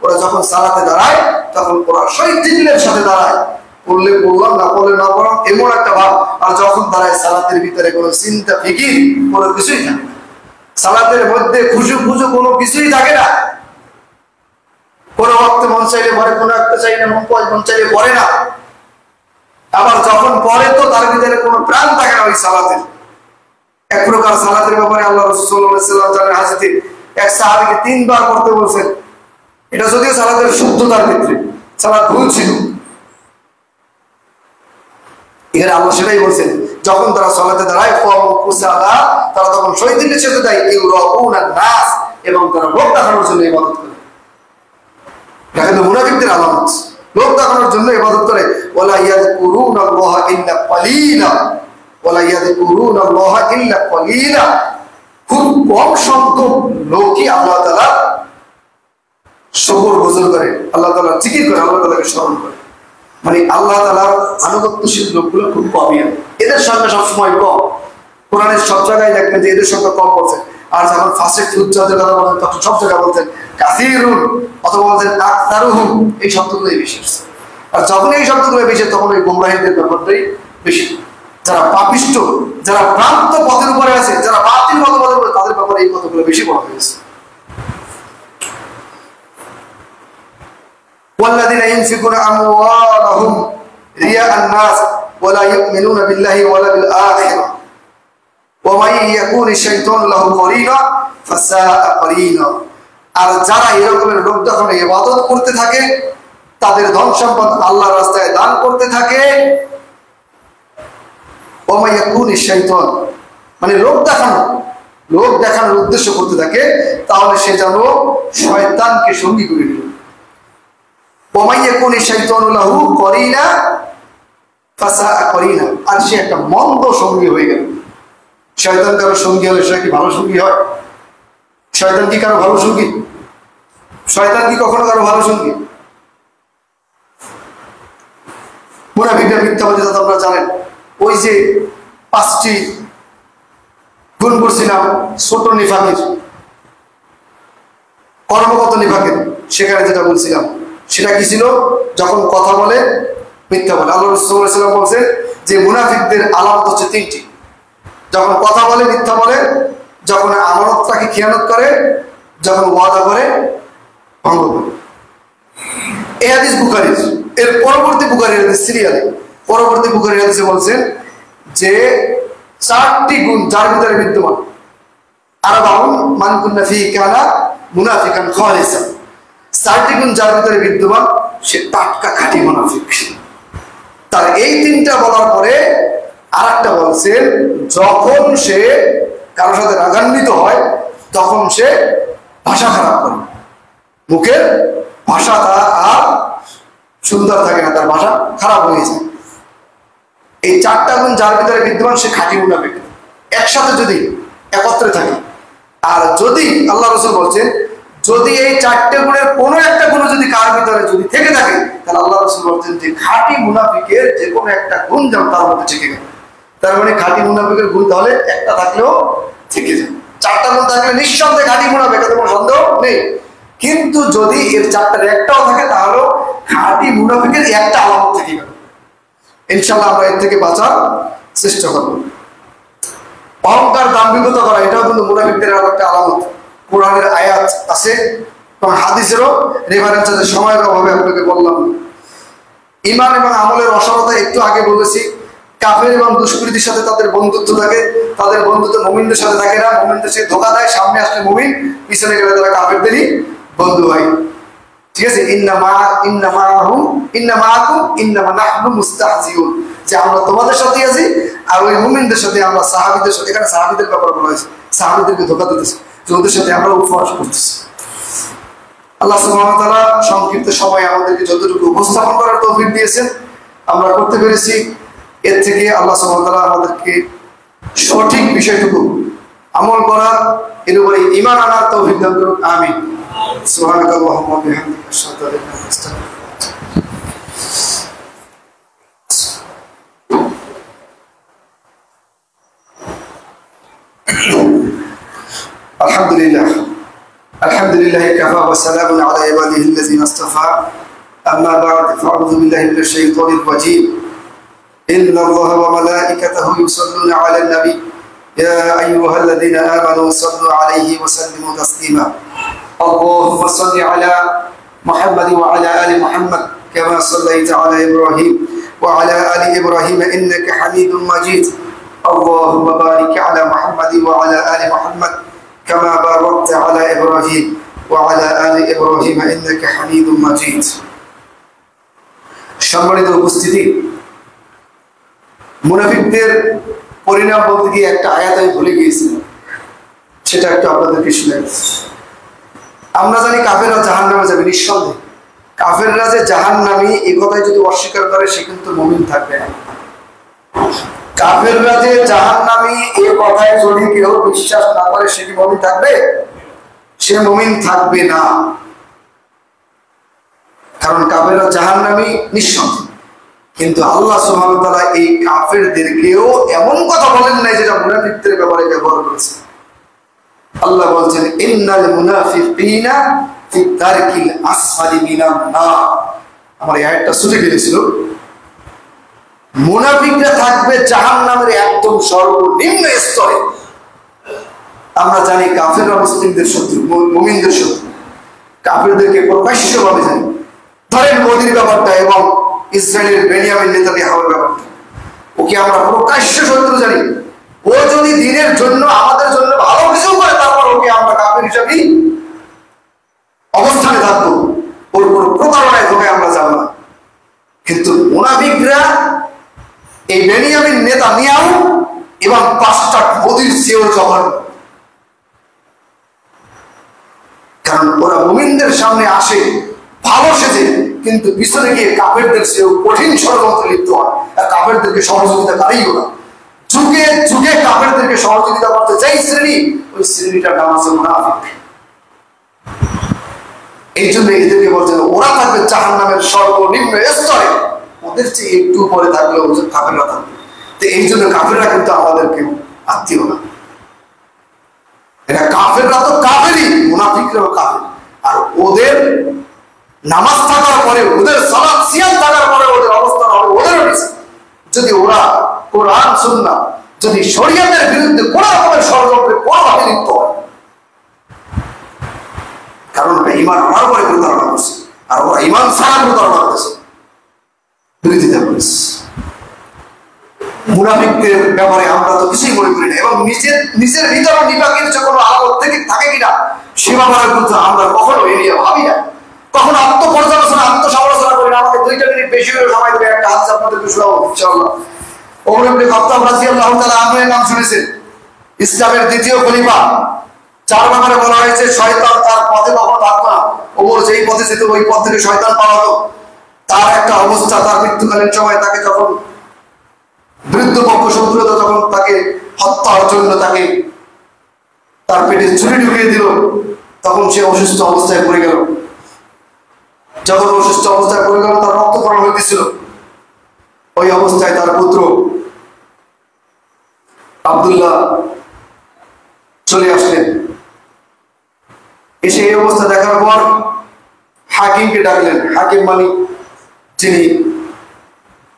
[SPEAKER 1] ওরা যখন সালাতে দাঁড়ায় তখন ওরা শৈথিল্যের সাথে দাঁড়ায়, পড়লে পড়লাম না পড়লে না পড়লাম এমন একটা ভাব। আর যখন দাঁড়ায় সালাতের ভিতরে কোনো চিন্তা ফিকির কোনো কিছুই থাকে না, সালাতের মধ্যে খুশু কোনো কিছুই থাকে না। কোনো ওয়াক্তে মন চাইলে পড়ে, কোনো একটা চাইলে মন চাইলে পড়ে না। আবার যখন পড়ে তো তার ভিতরে কোনো প্রাণ থাকে না ওই সালাতের। এক প্রকার সালাতের ব্যাপারে আল্লাহ রাসূল সাল্লাল্লাহু আলাইহি ওয়াসাল্লাম হাদিসে এক সাহাবীকে 3 বার পড়তে বলছেন। এটা যদিও সালাতের শুদ্ধতার ক্ষেত্রে, সালাত ভুল ছিল, এখানে আল্লাহ সেটাই বলছেন যখন তারা সালাতে দাঁড়ায় কুসালা, তারা তখন শহীদের সাথে দেয় ইউরাউনা নাস, এবং তারা লোক দেখানোর জন্য ইবাদত করে। দেখেন মুনাফিকদের আলামত, লোক দেখানোর জন্য ইবাদত করে। ওয়ালা ইয়াযকুরুনাল্লাহ ইল্লা কালিলা, ওয়ালা ইয়াযকুরুনাল্লাহ ইল্লা কালিলা, খুব কম সংখ্যক লোকই আল্লাহ তাআলা শুকর গুজার করে, আল্লাহ তাআলা জিকির করে, আল্লাহ তাআলাকে স্মরণ করে। মানে আল্লাহ তাআলার আনুগত্যশীল লোকগুলো খুব কমই, এদের সংখ্যা সবসময় কম। কোরআনের সব জায়গায় দেখবেন যে এদের সংখ্যা কম বলছে। আর যখন ফাসিক ফুজ্জারদের কথা বলেন তখন সব জায়গায় বলছেন কাসীরুন অথবা বলছেন আকতারুহুম, এই শব্দগুলোই বেশি আসছে। আর যখন এই শব্দগুলো বেশি তখন ওই গোমরাহীদের ব্যাপারটাই বেশি। যারা পাপিষ্ট, যারা ভ্রান্ত পথের উপরে আছে, যারা বাতিল মতবাদের উপরে, তাদের ব্যাপারে এই কথাগুলো বেশি বলা হয়েছে। والذين ينفقون أموالهم رياء الناس ولا يؤمنون بالله ولا بالآخرة ومن يكون الشيطان له قرينا فساء قرينا। আর যারা এরকমের লোক যখন ইবাদত করতে থাকে, তাদের ধন সম্পদ আল্লাহর রাস্তায় দান করতে থাকে, ومن يكون الشيطان মানে লোক দেখানোর উদ্দেশ্য করতে থাকে, তাহলে সে যেন শয়তানকে সঙ্গী করে নিল। ومن يكون الشيطان له قرينا فساء قرينا, আর সে একটা মন্দ সঙ্গী হয়ে গেল। শয়তান কারো সঙ্গী হলে সে কি ভালো সঙ্গী হয়? শয়তান কি কারো ভালো সঙ্গী? শয়তান কি কখনো কারো ভালো সঙ্গী? মুনাফিকরা মিথ্যাবাদী তা আপনারা জানেন। ওই যে 5টি গুণ করছিলাম ছোট নিফাকের, কর্মগত নিফাকের, সেখানে যেটা বলছিলাম সেটা কি ছিল? যখন কথা বলে মিথ্যা বলে। আল্লাহ রাসূল সাল্লাল্লাহু আলাইহি ওয়াসাল্লাম বলছেন যে মুনাফিকদের আলামত হচ্ছে 3টি। যখন কথা বলে মিথ্যা বলে, যখন আমানতটাকে খেয়ানত করে, যখন ওয়াদা করে ভঙ্গ করে। এই হাদিস বুখারীর। এর পরবর্তী বুখারীর হাদিস সিরিয়ালে পরবর্তী বুখারীর হাদিসে বলছেন যে 4টি গুণ যার ভিতরে বিদ্যমান। আরবাউন মান কুন্না ফি কানা মুনাফিকান খালিসা। 4টি গুণ যার ভিতরে বিদ্যমান সে টাটকা খাঁটি মুনাফিক। তার এই 3টা বলার পরে আরেকটা বলছেন, যখন সে কারোর সাথে রাগান্বিত হয় তখন সে ভাষা খারাপ করে, মুখের ভাষা তার আর সুন্দর থাকে না, তার ভাষা খারাপ হয়ে যায়। এই 4টা গুণ যার ভিতরে বিদ্যমান সে খাঁটি মুনাফিক। একসাথে যদি একত্রে থাকে, আর যদি আল্লাহ রাসূল বলছেন যদি এই 4টে গুণের কোনো একটা গুণ যদি কার ভিতরে যদি থেকে থাকে, তাহলে আল্লাহ রাসূল বলছেন যে খাঁটি মুনাফিকের যে কোনো একটা গুণ যেমন তার মধ্যে থেকে গেল। তার মানে খাঁটি মুনাফিকের গুণ তাহলে একটা থাকলেও থেকে যায়। 4টা গুণ থাকলে নিঃসন্দেহে খাঁটি মুনাফিক, এতে কোনো সন্দেহ নেই। কিন্তু যদি এর 4টার একটাও থাকে তাহলে খাঁটি মুনাফিকের একটা আলামত থেকে গেল। ইনশাআল্লাহ আমরা এর থেকে বাঁচার চেষ্টা করব। অহংকার, দাম্ভিকতা করা, এটাও কিন্তু মুনাফিকদের একটা আলামত। কোরআনের আয়াত আছে এবং হাদিসেরও রেফারেন্স আছে, সময়ের অভাবে আপনাকে বললাম। ঈমান এবং আমলের অসারতা একটু আগে বলেছি। কাফের এবং দুষ্কৃতির সাথে তাদের বন্ধুত্ব থাকে, তাদের বন্ধুত্ব মুমিনদের সাথে থাকে না। মুমিনদের সাথে ধোঁকা দেয়, সামনে আসলে মুমিন, পিছনে গেলে তারা কাফেরদেরই বন্ধু হয়। ঠিক আছে? ইন্নামা নাহনু মুস্তাহজিউন, যে আমরা তোমাদের সাথে আছি, আর ওই মুমিনদের সাথে আমরা সাহাবীদের সাথে, এখানে সাহাবীদের ব্যাপার বলা হয়েছে, সাহাবীদেরকে ধোঁকা দিতেছি, যে ওদের সাথে আমরা উপহাস করতেছি। আল্লাহ সুবহানাহু ওয়া তাআলা সংক্ষিপ্ত সময়ে আমাদেরকে যতটুকু উপস্থাপন করার তৌফিক দিয়েছেন আমরা করতে পেরেছি। এর থেকে আল্লাহ সুবহানাহু ওয়া তাআলা আমাদেরকে সঠিক বিষয়টুকু আমল করা, এর উপরে ঈমান আনার তৌফিক দান করুন। আমিন। সুবহানাকাল্লাহুম্মা ওয়া বিহামদিকা আশহাদু আল্লা ইলাহা ইল্লা আনতা আলহামদুলিল্লাহ আলহামদুলিল্লাহ কাফা ওয়া সালামুন আলা ইবাদিহি আল্লাযিনা ইসতাফা। আম্মা বা'দ, ফাআউযু বিল্লাহি মিনাশ শাইতানির রাজীম। ইন্নাল্লাহা ওয়া মালাইকাতাহু ইউসাল্লুনা আলান নাবী ইয়া আইয়ুহাল্লাযীনা আমানু সাল্লু আলাইহি ওয়া সাল্লিমু তাসলিমা। আল্লাহুম্মা সাল্লি আলা মুহাম্মাদ ওয়া আলা আলি মুহাম্মাদ কামা সাল্লাইতা আলা ইব্রাহিম ওয়া আলা আলি ইব্রাহিম ইন্নাকা হামিদুম মাজিদ। আল্লাহুম্মা বারিক আলা মুহাম্মাদ ওয়া আলা আলি মুহাম্মাদ كما باركت على إبراهيم وعلى آل إبراهيم إنك حميد مجيد। সম্মানিত উপস্থিতি, মুনাফিকদের পরিণাম বলতে গিয়ে একটা আয়াত আমি ভুলে গিয়েছিলাম, সেটা একটু আপনাদেরকে শুনাই। আমরা জানি কাফেররা জাহান্নামে যাবে, নিঃসন্দেহে। কাফেররা যে জাহান্নামী এই কথাই যদি অস্বীকার করে সে কিন্তু মুমিন থাকবে না। কাফেররা যে জাহান্নামী এই কথায় যদি কেউ বিশ্বাস না করে সে কি মুমিন থাকবে? সে মুমিন থাকবে না। কারণ কাফেররা জাহান্নামী নিঃসন্দেহে। কিন্তু আল্লাহ সুবহানাহু ওয়া তাআলা এই কাফেরদেরকেও এমন কথা বলেন নাই যেটা মুনাফিকদের ব্যাপারে ব্যবহার করেছে। আল্লাহ বলছেন ইন্নাল মুনাফিকিনা ফি দারকিল আসফালি মিনান নার। আমার এই আয়াতটা ছুটে গিয়েছিল। মুনাফিকরা থাকবে জাহান্নামের একদম সর্বনিম্ন স্তরে। আমরা জানি কাফেররা মুসলিমদের শত্রু, মুমিনদের শত্রু। কাফেরদেরকে প্রকাশ্যভাবে জানি। ধরেন মোদির ব্যাপারটা এবং ইসরায়েলের বেনিয়ামিন নেতানিয়াহুর ব্যাপারটা, ওকে আমরা প্রকাশ্য শত্রু জানি। ও যদি দিনের জন্য আমাদের জন্য ভালো কিছু করে তারপর ওকে আমরা কাফের হিসাবেই অবস্থানে থাকবো, ওর কোনো প্রতারণায় ধোকায় আমরা যাব না। কিন্তু মুনাফিকরা এই বেনিয়ামিন নেতানিয়াহু এবং পাঁচটা মোদির চেয়েও জঘন্য। কারণ ওরা মুমিনদের সামনে আসে ভালো সেজে, কিন্তু পিছনে গিয়ে কাফেরদের চেয়েও কঠিন ষড়যন্ত্রে লিপ্ত হয়। আর কাফেরদেরকে সহযোগিতাকারী ওরা। যুগে যুগে কাফেরদেরকে সহযোগিতা করতে যেই শ্রেণী, ওই শ্রেণীটার নাম আছে মুনাফিক। এই জন্য এদেরকে বলছেন ওরা থাকবে জাহান্নামের সর্বনিম্ন স্তরে। ওদের চেয়ে একটু পরে থাকলেও কাফেররা থাকবে। তো এই জন্য কাফেররা কিন্তু আমাদের কেউ আত্মীয় না। এটা কাফেররা তো কাফেরই, মুনাফিকরাও কাফের। আর ওদের নামাজ থাকার পরে, ওদের সালাত সিয়াম থাকার পরে ওদের অবস্থা হবে ওদেরও নিচে। যদি ওরা কোরআন সুন্নাহ, যদি শরীয়তের বিরুদ্ধে কোনো রকমের ষড়যন্ত্রে কোনোভাবে লিপ্ত হয়, কারণ ওরা ইমান আনার পরে প্রতারণা করছে, আর ওরা ইমান ছাড়া প্রতারণা করেছে, বিরোধিতা করেছে। মুনাফিকদের ব্যাপারে আমরা তো কিছুই মনে করি না, এবং নিজের ভিতরে নিপাকের যে কোনো আলাদা থেকে থাকে কিনা সে ব্যাপারে কিন্তু আমরা কখনো এড়িয়ে ভাবি না, কখনো আত্মপর্যালোচনা আত্মসমালোচনা করি না। আমাকে 2 মিনিট বেশি করে সময় দেবে, একটা হাদিস আপনাদেরকে শোনাবো ইনশাআল্লাহ। ওমর ইবনে খাত্তাব রাদিয়াল্লাহু তাআলা আনহুর নাম শুনেছেন, ইসলামের দ্বিতীয় খলিফা। 4 নম্বরে বলা হয়েছে শয়তান তার পথে কখনো থাকতো না। ওমর যেই পথে যেত ওই পথ থেকে শয়তান পালাতো। তার একটা অবস্থা, তার মৃত্যুকালীন সময় তাকে যখন বৃদ্ধ পক্ষ শত্রুতা যখন তাকে হত্যার জন্য তাকে তার পেটে ছুরি ঢুকিয়ে দিল, তখন সে অসুস্থ অবস্থায় পড়ে গেল। যখন অসুস্থ অবস্থায় পড়ে গেল, তার রক্তক্ষরণ হইতেছিল। ওই অবস্থায় তার পুত্র আব্দুল্লাহ চলে আসলেন। এসে এই অবস্থা দেখার পর হাকিমকে ডাকলেন। হাকিম মানে যিনি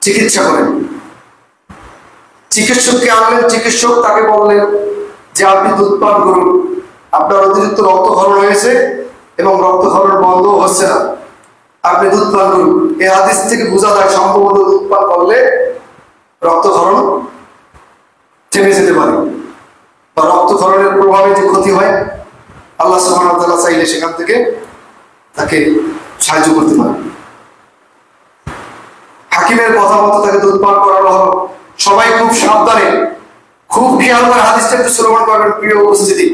[SPEAKER 1] চিকিৎসা করেন, চিকিৎসককে আনলেন। চিকিৎসক তাকে বললেন যে আপনি দুধ পান করুন, আপনার অতিরিক্ত রক্তক্ষরণ হয়েছে এবং রক্তক্ষরণ বন্ধ হচ্ছে না, আপনি দুধ পান করুন। এই হাদিস থেকে বোঝা যায় সম্ভবত দুধ পান করলে রক্তক্ষরণ থেমে যেতে পারে, বা রক্তক্ষরণের প্রভাবে যে ক্ষতি হয় আল্লাহ সুবহানাহু ওয়া তাআলা চাইলে সেখান থেকে তাকে সাহায্য করতে পারে। হাকিমের কথা মতো তাকে দুধ পান করানো হলো। সবাই খুব সাবধানে, খুব খেয়াল করে হাদিসটা একটু শ্রবণ করবেন প্রিয় উপস্থিতি।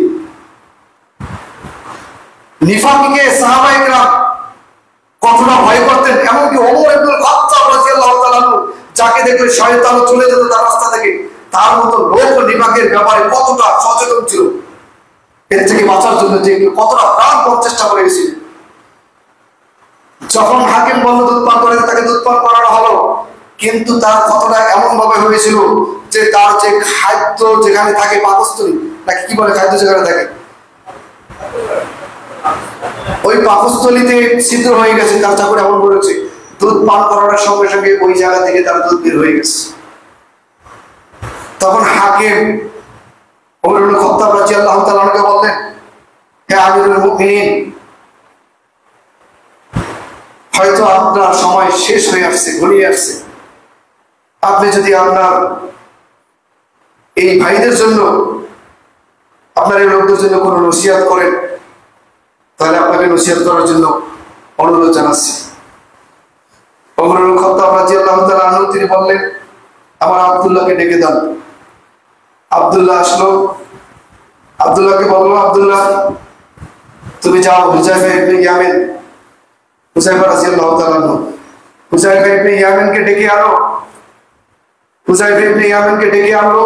[SPEAKER 1] নিফাককে সাহাবায়ে কেরাম কতটা ভয় করতেন, এমনকি ওমর ইবনে খাত্তাব রাদিয়াল্লাহু তাআলা যাকে দেখলে শয়তান চলে যেত তার রাস্তা থেকে, তার মতো লোক নিফাকের ব্যাপারে কতটা সচেতন ছিল, এর থেকে বাঁচার জন্য যে কতটা প্রাণপণ চেষ্টা করে গেছিল। যখন হাকিম বলল দুধ পান করে, তাকে দুধ পান করানো হলো। কিন্তু তার কতটা এমন ভাবে হয়েছিল যে তার যে খাদ্য যেখানে থাকে, পাকস্থলী নাকি কি বলে, খাদ্য যেখানে থাকে ওই পাকস্থলীতে ছিদ্র হয়ে গেছে। তার চাকরি এমন করেছে, দুধ পান করানোর সঙ্গে সঙ্গে ওই জায়গা থেকে তার দুধ বের হয়ে গেছে। তখন হাকিম ওমর ইবনে খাত্তাব রাদিয়াল্লাহু তাআলা আনহুকে বললেন, হে আমিরুল মুমিনিন, হয়তো আপনার সময় শেষ হয়ে আসছে, ঘনিয়ে আসছে। আপনি যদি আপনার এই ভাইদের জন্য, আপনার এই লোকদের জন্য কোনো নসিহত করেন, তাহলে আপনাকে নসিহত করার জন্য অনুরোধ জানাচ্ছি। ওমর ইবনে খাত্তাব রাদিয়াল্লাহু তাআলা আনহু তিনি বললেন, আমার আব্দুল্লাহকে ডেকে দেন। আব্দুল্লাহ আসলো। আব্দুল্লাহকে বললো, আব্দুল্লাহ তুমি যাও হুযায়ফা ইবনে ইয়ামিন, হুযায়ফা রাদিয়াল্লাহু তাআলা আনহু, হুযায়ফা ইবনে ইয়ামিনকে ডেকে আনো। হুযায়ফা ইবনে ইয়ামিনকে ডেকে আনলো।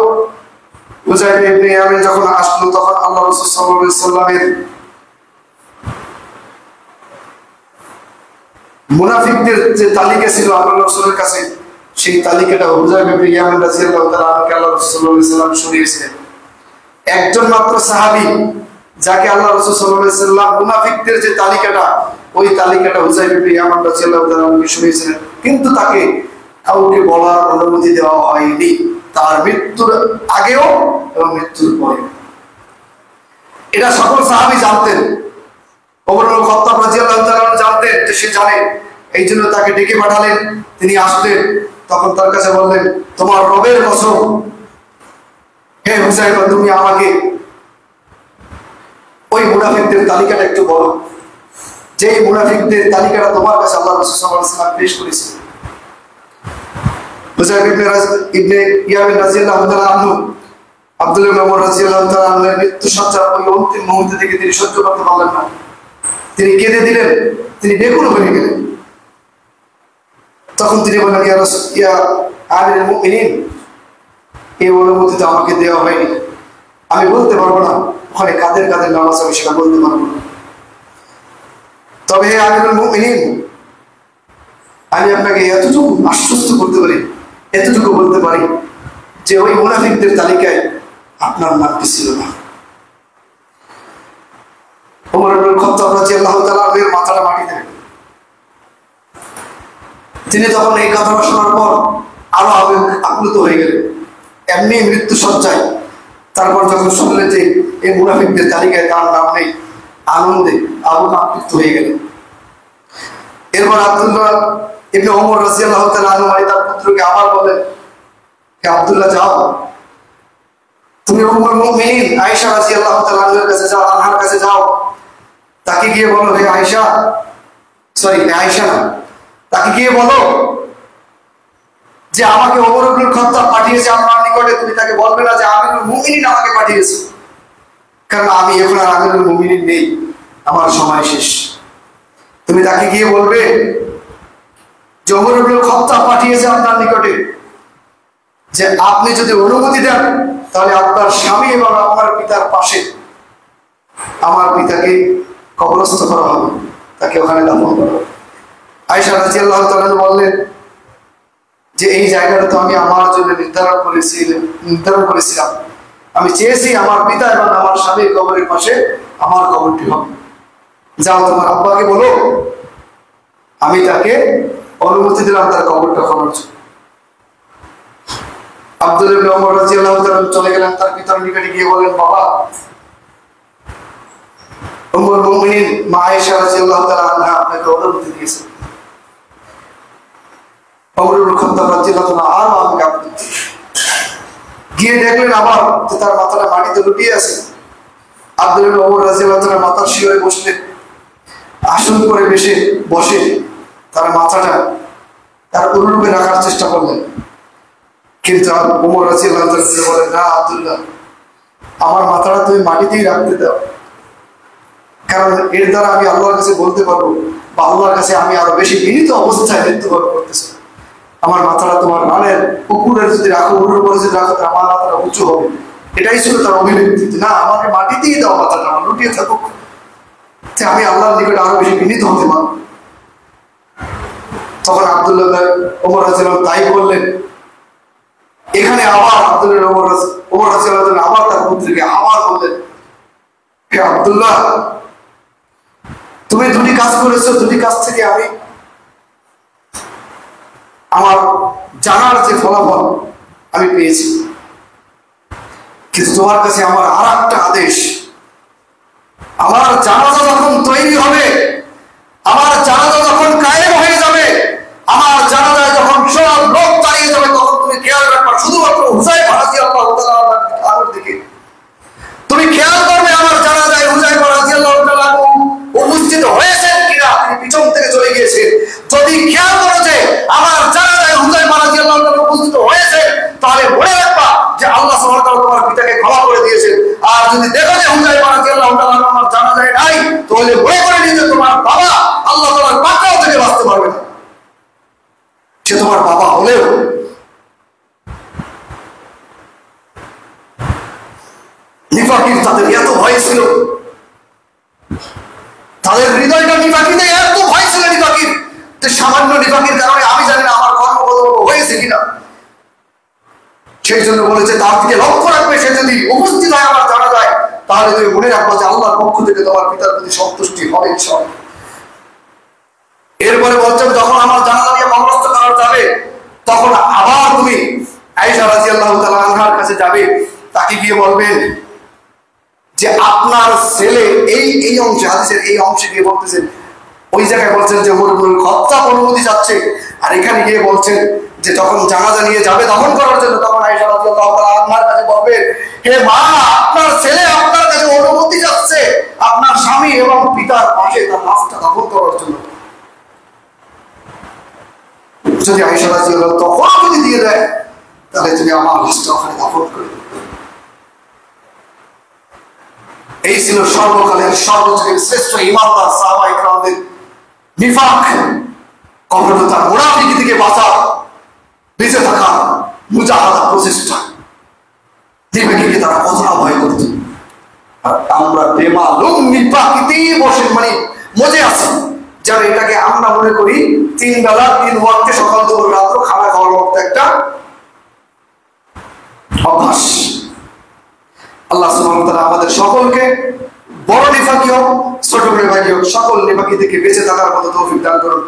[SPEAKER 1] হুযায়ফা ইবনে ইয়ামিন যখন আসলো, তখন আল্লাহ রাসূল সাল্লাল্লাহু আলাইহি ওয়াসাল্লামের মুনাফিকদের যে তালিকা ছিল আল্লাহ রাসূলের কাছে, সেই তালিকাটা হুযায়ফা ইবনে ইয়ামিন রাদিয়াল্লাহু তাআলা আনহুকে আল্লাহ রাসূল সাল্লাল্লাহু আলাইহি ওয়াসাল্লাম শুনিয়েছিলেন। একজন মাত্র সাহাবী যাকে আল্লাহ রাসূল সাল্লাল্লাহু আলাইহি ওয়াসাল্লাম মুনাফিকদের যে তালিকাটা, ওই তালিকাটা হুযায়ফা ইবনে ইয়ামিন রাদিয়াল্লাহু তাআলা আনহুকে শুনিয়েছিলেন, কিন্তু তাকে কাউকে বলার অনুমতি দেওয়া হয়নি, তার মৃত্যুর আগেও এবং মৃত্যুর পরেও। এটা সকল সাহাবী জানতেন। ওমর ইবনে খাত্তাব রাদিয়াল্লাহু তাআলা জানতেন যে সে জানে, এই জন্য তাকে ডেকে পাঠালেন। তিনি আসলেন, তখন তার কাছে বললেন, তোমার রবের কসম হে হুযায়ফা, তুমি আমাকে ওই মুনাফিকদের তালিকাটা একটু বলো, যে মুনাফিকদের তালিকাটা তোমার কাছে আল্লাহ রাসূল সাল্লাল্লাহু আলাইহি ওয়াসাল্লাম পেশ করেছেন। হুযায়ফা ইবনে ইয়ামিন রাদিয়াল্লাহু তাআলা আনহু আব্দুল্লাহ ইবনে ওমর রাদিয়াল্লাহু তাআলা আনহুর মৃত্যুসজ্জার ওই অন্তিম মুহূর্তে থেকে তিনি সহ্য করতে পারলেন না। তিনি কেঁদে দিলেন, তিনি বেকুল হয়ে গেলেন। তখন তিনি বললেন, ইয়া আমিরুল মুমিনিন, এই অনুমতি তো আমাকে দেওয়া হয়নি, আমি বলতে পারবো না ওখানে কাদের কাদের নামাজ আমি সেটা বলতে পারবো না। তবে হে আমিরুল মুমিনিন, আমি আপনাকে এতটুকু আশ্বস্ত করতে পারি, এতটুকু বলতে পারি যে ওই মুনাফিকদের তালিকায় আপনার নামটি ছিল না। ওমর ইবনে খাত্তাব রাদিয়াল্লাহু তাআলা এর মাথাটা মাটিতে, তিনি তখন এই কথাটা শোনার পর আরো আপ্লুত হয়ে গেলেন, এমনি মৃত্যু সজ্জায়। তারপর যখন শুনলেন যে এই মুনাফিকদের তালিকায় তার নাম নেই, আনন্দে আপ্লুত হয়ে গেলেন। এরপর আব্দুল্লাহ ইবনে ওমর রাদিয়াল্লাহু তাআলা আনহু তার পুত্রকে আবার বলেন, হে আব্দুল্লাহ, যাও তুমি উম্মুল মুমিনিন আয়েশা রাদিয়াল্লাহু তাআলা আনহার কাছে যাও, আনহার কাছে যাও, তাকে গিয়ে বলো, হে আয়েশা, হে আয়েশা না, তাকে গিয়ে বলো যে আমাকে ওমর ইবনে খাত্তাব পাঠিয়েছে আপনার নিকটে। তুমি তাকে বলবে না যে আমিরুল মুমিনিন আমাকে পাঠিয়েছে, কারণ আমি এখন আর আমিরুল মুমিনিন নেই, আমার সময় শেষ। তুমি তাকে গিয়ে বলবে যে ওমর ইবনে খাত্তাব পাঠিয়েছে আপনার নিকটে, যে আপনি যদি অনুমতি দেন তাহলে আপনার স্বামী এবং আপনার পিতার পাশে আমার পিতাকে কবরস্থ করা হবে, তাকে ওখানে দাফন করা হবে। আয়েশা রাদিয়াল্লাহু তাআলা বললেন যে এই জায়গাটা তো আমি আমার জন্য নির্ধারণ করেছিলাম, আমি চেয়েছি আমার পিতা এবং আমার স্বামীর কবরের পাশে আমার কবরটি হবে। যাও তোমার আব্বাকে বলো আমি তাকে অনুমতি দিলাম তার কবরটা খননের জন্য। আব্দুল্লাহ ইবনে ওমর রাদিয়াল্লাহু তাআলা চলে গেলেন তার পিতার নিকটে, গিয়ে বলেন, বাবা, উম্মুল মুমিনিন মা আয়েশা রাদিয়াল্লাহু তাআলা আনহা আপনাকে অনুমতি দিয়েছেন। ওমর ইবনে খাত্তাব রাদিয়াল্লাহু তাআলা আরো আমাকে গিয়ে দেখলেন আবার যে তার মাথাটা মাটিতে লুটিয়ে আছে। আব্দুল্লাহ ইবনে ওমর রাদিয়াল্লাহু তাআলা মাথার শিরে বসলেন, আসন করে বসে তার মাথাটা তার অনুরূপে রাখার চেষ্টা করলেন, কিন্তু ওমর রাদিয়াল্লাহু তাআলা বলেন, না আব্দুল্লাহ, আমার মাথাটা তুমি মাটিতেই রাখতে দাও, কারণ এর দ্বারা আমি আল্লাহর কাছে বলতে পারবো বা আল্লাহর কাছে আমি আরো বেশি বিনীত অবস্থায় মৃত্যুবরণ করতেছি। আমার মাথাটা তোমার রানের পুকুরের যদি রাখো, উড়ুর উপরে যদি রাখো, আমার মাথাটা উঁচু হবে। এটাই ছিল তার অভিব্যক্তি, না আমাকে মাটিতেই দাও, মাথাটা আমার লুটিয়ে থাকুক, আমি আল্লাহর নিকটে আরো বেশি বিনীত হতে পারবো। তখন আব্দুল্লাহ ওমর রাদিয়াল্লাহু তাই বললেন। এখানে আবার আব্দুল্লাহ ওমর রাদিয়াল্লাহু আবার তার পুত্রকে আবার বললেন, হে আব্দুল্লাহ, তুমি দুটি কাজ করেছো, দুটি কাজ থেকে আমি আমার জানার যে ফলাফল আমি পেয়েছি, কিন্তু তোমার কাছে আমার আর একটা আদেশ, আমার জানাজা যখন তৈরি হবে, আমার জানাজা যখন কায়েম হয়ে যাবে, আমার জানাজায় যখন সব লোক দাঁড়িয়ে যাবে, তখন তুমি খেয়াল রাখবা শুধুমাত্র হুযায়ফা রাদিয়াল্লাহু তাআলা আনহুর দিকে। তুমি খেয়াল করবে আমার জানাজায় হুযায়ফা রাদিয়াল্লাহু তাআলা উপস্থিত হয়েছেন কিনা, তিনি পিছন থেকে চলে গিয়েছেন। যদি খেয়াল করো যে আমার জানাজায় হুযায়ফা রাদিয়াল্লাহু তাআলা উপস্থিত হয়েছে, তাহলে মনে রাখবা যে আল্লাহ সুবহানাহু ওয়া তাআলা তোমার পিতাকে ক্ষমা করে দিয়েছেন। আর যদি দেখো যে হুযায়ফা রাদিয়াল্লাহু তাআলা আমার জানাজায় নাই, তাহলে মনে করে নিও যে তোমার বাবা আল্লাহ তাআলার পাকড়াও থেকে বাঁচতে পারবে না। সে তোমার বাবা হলেও নিফাকির তাদের এত ভয় ছিল, তাদের হৃদয়টা নিফাকিতে এত ভয় ছিল নিফাকির, যে সামান্য নিফাকির কারণে আমি জানি না আমার কর্মবদল হয়েছে কিনা। সেই জন্য বলেছে তার দিকে লক্ষ্য রাখবে, সে যদি উপস্থিত হয় আমার জানা যায়, তাহলে তুমি মনে রাখবো যে আল্লাহর পক্ষ থেকে তোমার পিতার প্রতি সন্তুষ্টি হবে ইনশাআল্লাহ। এরপরে বলছেন যখন আমার জানাজা নিয়ে কবরস্থ করা যাবে, তখন আবার তুমি আয়েশা রাদিয়াল্লাহু তাআলা আনহার কাছে যাবে, তাকে গিয়ে বলবেন যে আপনার ছেলে এই অংশে, হাদিসের এই অংশে গিয়ে বলতেছেন, ওই জায়গায় বলছেন যে ওমর ইবনে খাত্তাব অনুমতি চাচ্ছে, আর এখানে গিয়ে বলছেন যে যখন জানাজা নিয়ে যাবে দফন করার জন্য, তখন আয়েশা রাদিয়াল্লাহু তাআলা আনহার কাছে বলবে, হে মা, আপনার ছেলে আপনার কাছে অনুমতি চাচ্ছে আপনার স্বামী এবং পিতার পাশে তার লাশটা দফন করার জন্য। যদি আয়েশা রাদিয়াল্লাহু তখন যদি দিয়ে দেয়, তাহলে তুমি আমার লাশটা ওখানে দফন করে দেবে। এই ছিল সর্বকালের সর্বযুগের শ্রেষ্ঠ ইমানদার সাহাবায়ে কেরামদের নিফাক, কপটতা, মুনাফিকি থেকে বাঁচা, বেঁচে থাকা মুজাহাদা প্রচেষ্টা। নিফাকিকে তারা কতটা ভয় করত, আর আমরা বেমালুম নিফাকিতেই বসে মজে আছি যে যেন এটাকে আমরা মনে করি 3 বেলা 3 ওয়াক্তে সকাল দুপুর রাত্র খানা খাওয়ার মতো একটা অভ্যাস। আল্লাহ সুবহানাহু ওয়া তাআলা আমাদের সকলকে বড় নিফাকি হোক ছোট নিফাকি হোক সকল নিফাকি থেকে বেঁচে থাকার মতো তৌফিক দান করুন।